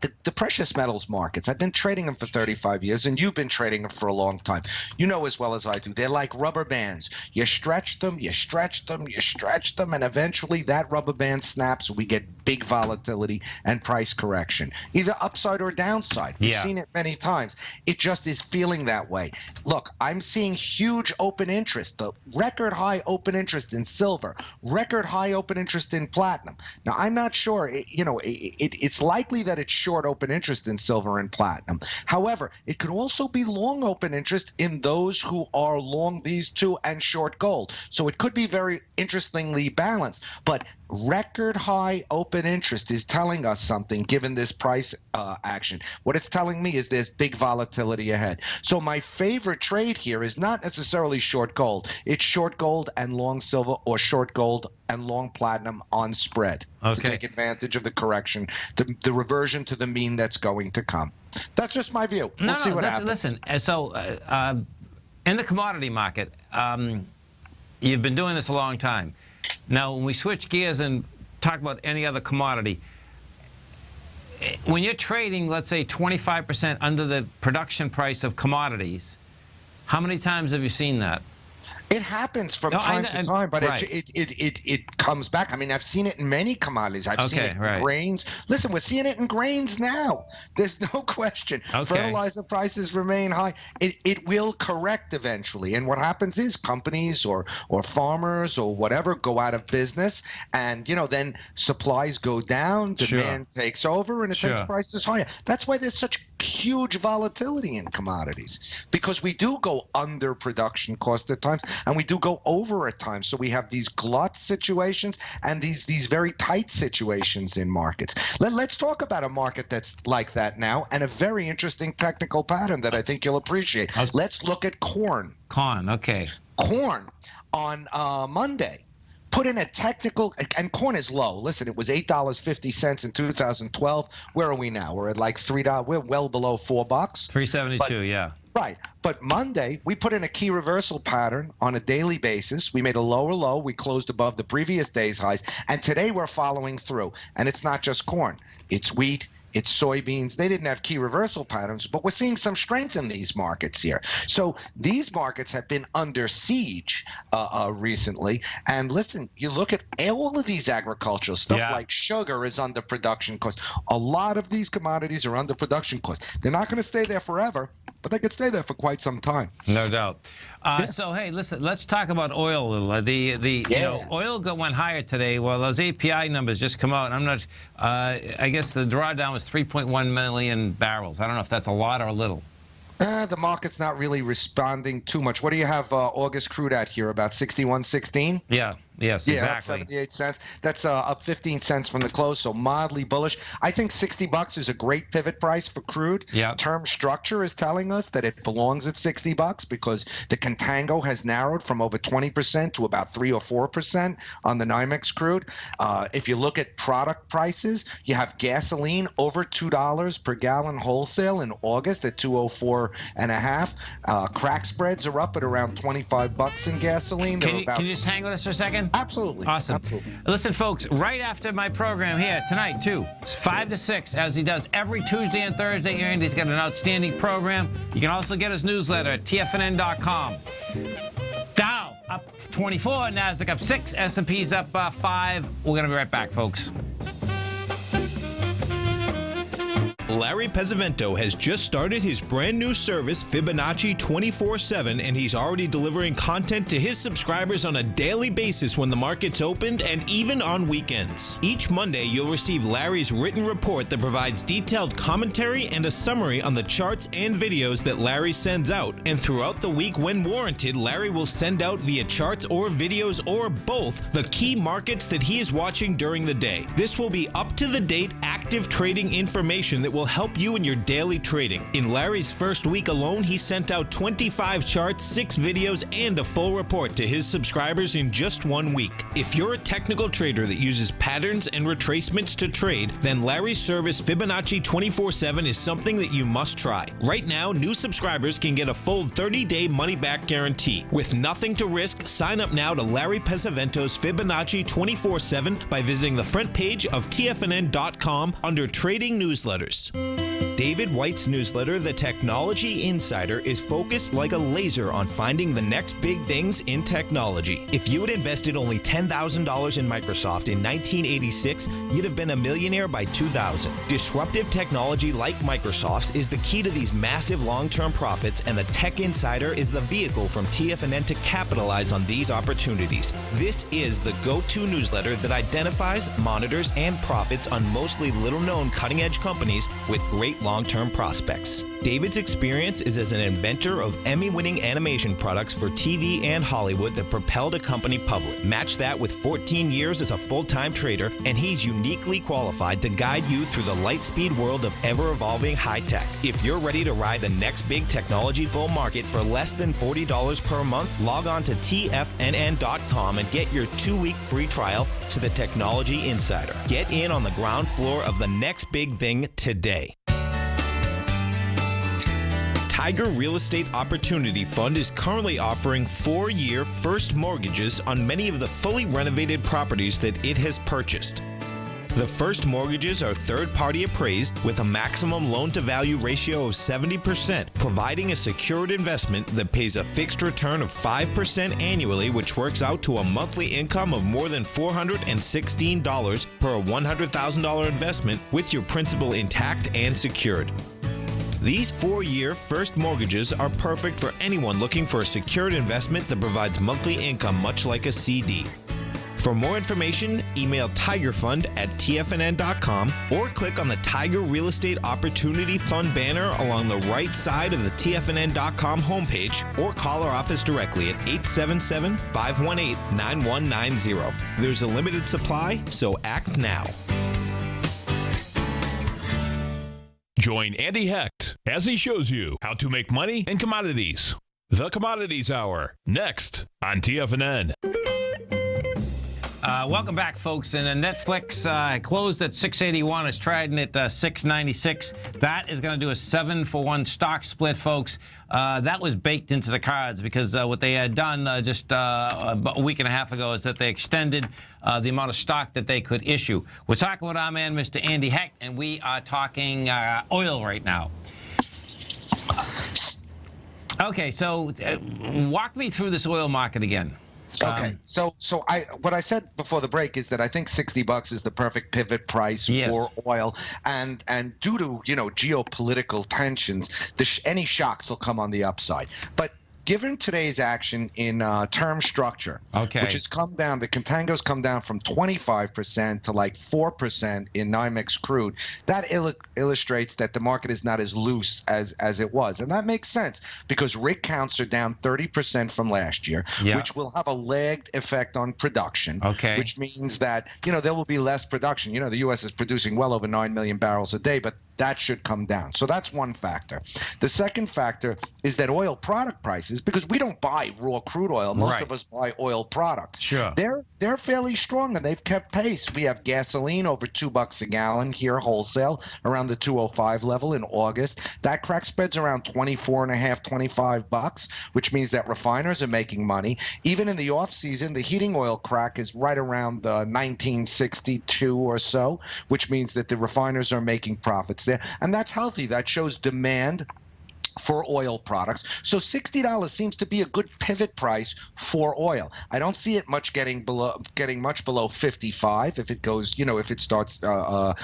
the precious metals markets, I've been trading them for 35 years, and you've been trading them for a long time. You know as well as I do, they're like rubber bands. You stretch them, you stretch them, you stretch them, and eventually that rubber band snaps. We get big volatility and price correction, either upside or downside. We've seen it many times. It just is feeling that way. Look, I'm seeing huge open interest, the record high open interest in silver, record high open interest in platinum. Now, I'm not sure, it's likely that it's short open interest in silver and platinum. However, it could also be long open interest in those who are long these two and short gold. So it could be very interestingly balanced. But record high open interest is telling us something given this price action. What it's telling me is there's big volatility ahead. So my favorite trade here is not necessarily short gold. It's short gold and long silver, or short gold and long platinum on spread to take advantage of the correction, the reversion to the mean that's going to come. That's just my view. We'll see what happens. Listen, so in the commodity market, you've been doing this a long time. Now, when we switch gears and talk about any other commodity, when you're trading, let's say, 25% under the production price of commodities, how many times have you seen that? It happens from time to time, but it comes back. I mean, I've seen it in many commodities. I've seen it in grains. Listen, we're seeing it in grains now. There's no question. Fertilizer prices remain high. It will correct eventually. And what happens is companies or farmers or whatever go out of business, and then supplies go down, demand takes over, and it takes prices higher. That's why there's such huge volatility in commodities, because we do go under production cost at times, and we do go over at times. So we have these glut situations and these very tight situations in markets. Let's talk about a market that's like that now, and a very interesting technical pattern that I think you'll appreciate. Let's look at corn. Corn on Monday put in a technical, and corn is low. Listen, it was $8.50 in 2012. Where are we now? We're at like $3. We're well below $4. $3.72, Right. But Monday, we put in a key reversal pattern on a daily basis. We made a lower low. We closed above the previous day's highs. And today we're following through. And it's not just corn. It's wheat. It's soybeans. They didn't have key reversal patterns, but we're seeing some strength in these markets here. So these markets have been under siege recently. And listen, you look at all of these agricultural stuff, like sugar is under production cost. A lot of these commodities are under production cost. They're not going to stay there forever, but they could stay there for quite some time. No doubt. So, hey, listen, let's talk about oil a little. Oil went higher today. Well, those API numbers just come out. I'm not, I guess the drawdown was 3.1 million barrels. I don't know if that's a lot or a little. The market's not really responding too much. What do you have August crude at here? About 61.16? Yes, exactly. 78 cents. That's up 15 cents from the close, so mildly bullish. I think $60 is a great pivot price for crude. Term structure is telling us that it belongs at $60 because the contango has narrowed from over 20% to about 3 or 4% on the NYMEX crude. If you look at product prices, you have gasoline over $2 per gallon wholesale in August at 204.5. Crack spreads are up at around $25 in gasoline. Can you just hang with us for a second? Absolutely. Awesome. Absolutely. Listen, folks, right after my program here tonight, too, it's 5 to 6, as he does every Tuesday and Thursday. Andy's got an outstanding program. You can also get his newsletter at TFNN.com. Dow up 24, NASDAQ up 6, S&P's up 5. We're going to be right back, folks. Larry Pesavento has just started his brand new service, Fibonacci 24/7, and he's already delivering content to his subscribers on a daily basis when the market's opened and even on weekends. Each Monday, you'll receive Larry's written report that provides detailed commentary and a summary on the charts and videos that Larry sends out. And throughout the week, when warranted, Larry will send out via charts or videos or both the key markets that he is watching during the day. This will be up-to-the-date, active trading information that will help you in your daily trading. In Larry's first week alone, he sent out 25 charts, 6 videos, and a full report to his subscribers in just 1 week. If you're a technical trader that uses patterns and retracements to trade, then Larry's service Fibonacci 24/7 is something that you must try. Right now, new subscribers can get a full 30-day money-back guarantee. With nothing to risk, sign up now to Larry Pesavento's Fibonacci 24/7 by visiting the front page of TFNN.com under Trading Newsletters. David White's newsletter, The Technology Insider, is focused like a laser on finding the next big things in technology. If you had invested only $10,000 in Microsoft in 1986, you'd have been a millionaire by 2000. Disruptive technology like Microsoft's is the key to these massive long-term profits, and the Tech Insider is the vehicle from TFNN to capitalize on these opportunities. This is the go-to newsletter that identifies, monitors, and profits on mostly little-known cutting-edge companies with great long-term prospects. David's experience is as an inventor of Emmy-winning animation products for TV and Hollywood that propelled a company public. Match that with 14 years as a full-time trader, and he's uniquely qualified to guide you through the light-speed world of ever-evolving high-tech. If you're ready to ride the next big technology bull market for less than $40 per month, log on to TFNN.com and get your 2-week free trial to the Technology Insider. Get in on the ground floor of the next big thing today. Tiger Real Estate Opportunity Fund is currently offering 4-year first mortgages on many of the fully renovated properties that it has purchased. The first mortgages are third-party appraised with a maximum loan-to-value ratio of 70%, providing a secured investment that pays a fixed return of 5% annually, which works out to a monthly income of more than $416 per $100,000 investment with your principal intact and secured. These 4-year first mortgages are perfect for anyone looking for a secured investment that provides monthly income much like a CD. For more information, email tigerfund@tfnn.com or click on the Tiger Real Estate Opportunity Fund banner along the right side of the tfnn.com homepage, or call our office directly at 877-518-9190. There's a limited supply, so act now. Join Andy Hecht as he shows you how to make money in commodities. The Commodities Hour, next on TFNN. Welcome back, folks. And Netflix closed at $6.81. It's trading at $6.96. That is going to do a 7-for-1 stock split, folks. That was baked into the cards because what they had done just about a week and a half ago is that they extended the amount of stock that they could issue. We're talking with our man, Mr. Andy Hecht, and we are talking oil right now. Okay, so walk me through this oil market again. Okay, so what I said before the break is that I think $60 is the perfect pivot price for oil, and due to geopolitical tensions, any shocks will come on the upside. But given today's action in term structure, which has come down, the contango's come down from 25% to like 4% in NYMEX crude, that illustrates that the market is not as loose as it was. And that makes sense because rig counts are down 30% from last year, which will have a lagged effect on production, which means that, there will be less production. The U.S. is producing well over 9 million barrels a day, but that should come down. So that's one factor. The second factor is that oil product prices, because we don't buy raw crude oil, most of us buy oil products. Sure. They're fairly strong and they've kept pace. We have gasoline over $2 a gallon here wholesale, around the 205 level in August. That crack spread's around $24.5, $25, which means that refiners are making money. Even in the off season, the heating oil crack is right around the 1962 or so, which means that the refiners are making profits there, and that's healthy. That shows demand for oil products. So $60 seems to be a good pivot price for oil. I don't see it much getting much below 55 if it goes, if it starts to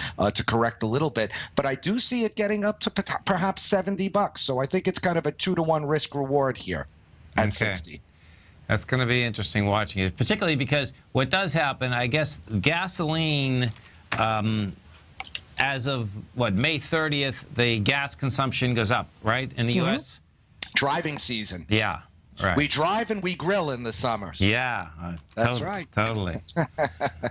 correct a little bit. But I do see it getting up to perhaps $70. So I think it's kind of a 2-to-1 risk reward here at 60. That's going to be interesting watching it, particularly because what does happen, I guess, gasoline. As of, May 30th, the gas consumption goes up, right, in the U.S.? Driving season. Yeah. Right. We drive and we grill in the summers. Yeah. That's right. Totally.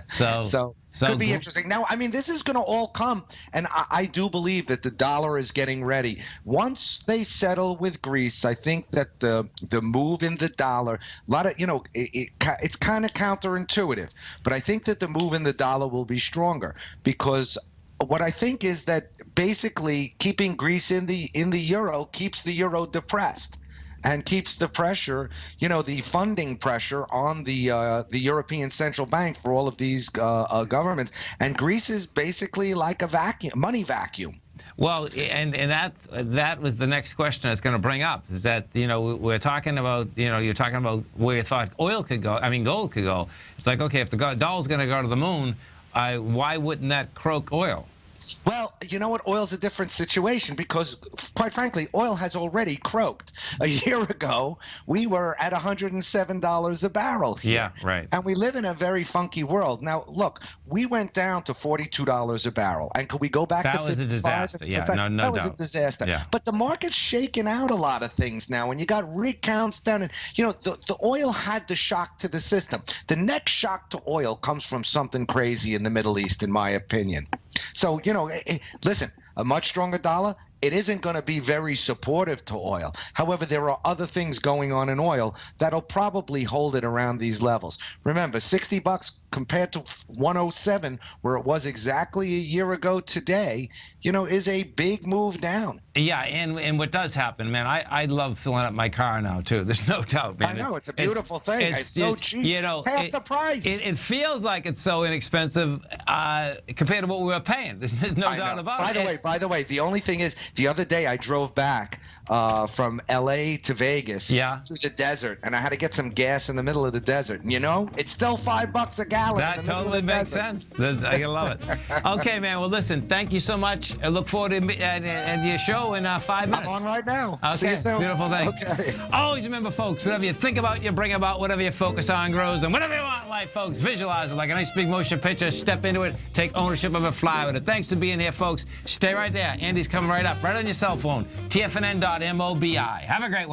So could be interesting. Now, I mean, this is going to all come, and I do believe that the dollar is getting ready. Once they settle with Greece, I think that the move in the dollar, a lot of, it's kind of counterintuitive, but I think that the move in the dollar will be stronger because what I think is that basically keeping Greece in the euro keeps the euro depressed. And keeps the pressure, the funding pressure on the European Central Bank for all of these governments. And Greece is basically like a money vacuum. Well, and that was the next question I was going to bring up, is that, we're talking about, you're talking about where you thought gold could go. It's like, okay, if the dollar's going to go to the moon, why wouldn't that croak oil? Well, you know what? Oil's a different situation because, quite frankly, oil has already croaked. A year ago, we were at $107 a barrel here. Yeah, right. And we live in a very funky world. Now, look, we went down to $42 a barrel. And could we go back to 55? That was a disaster. Yeah, no doubt. That was a disaster. Yeah. But the market's shaking out a lot of things now. And you got rig counts down. And, the oil had the shock to the system. The next shock to oil comes from something crazy in the Middle East, in my opinion. So, listen, a much stronger dollar, it isn't going to be very supportive to oil. However, there are other things going on in oil that'll probably hold it around these levels. Remember, $60 compared to 107, where it was exactly a year ago today, is a big move down. Yeah, and what does happen, man, I love filling up my car now, too. There's no doubt, man. I know, it's a beautiful thing. It's so cheap. It's half the price. It feels like it's so inexpensive compared to what we were paying. There's no doubt about it. By the way, the only thing is, the other day I drove back from L.A. to Vegas through the desert, and I had to get some gas in the middle of the desert. And it's still $5 a gallon. That totally makes sense. I love it. Okay, man. Well, listen, thank you so much. I look forward to your show in 5 minutes. I'm on right now. Okay, see you soon. Beautiful thing. Okay. Always remember, folks, whatever you think about, you bring about. Whatever you focus on grows. And whatever you want in life, folks, visualize it like a nice big motion picture. Step into it. Take ownership of it. Fly with it. Thanks for being here, folks. Stay right there. Andy's coming right up. Right on your cell phone. TFNN.mobi. Have a great one.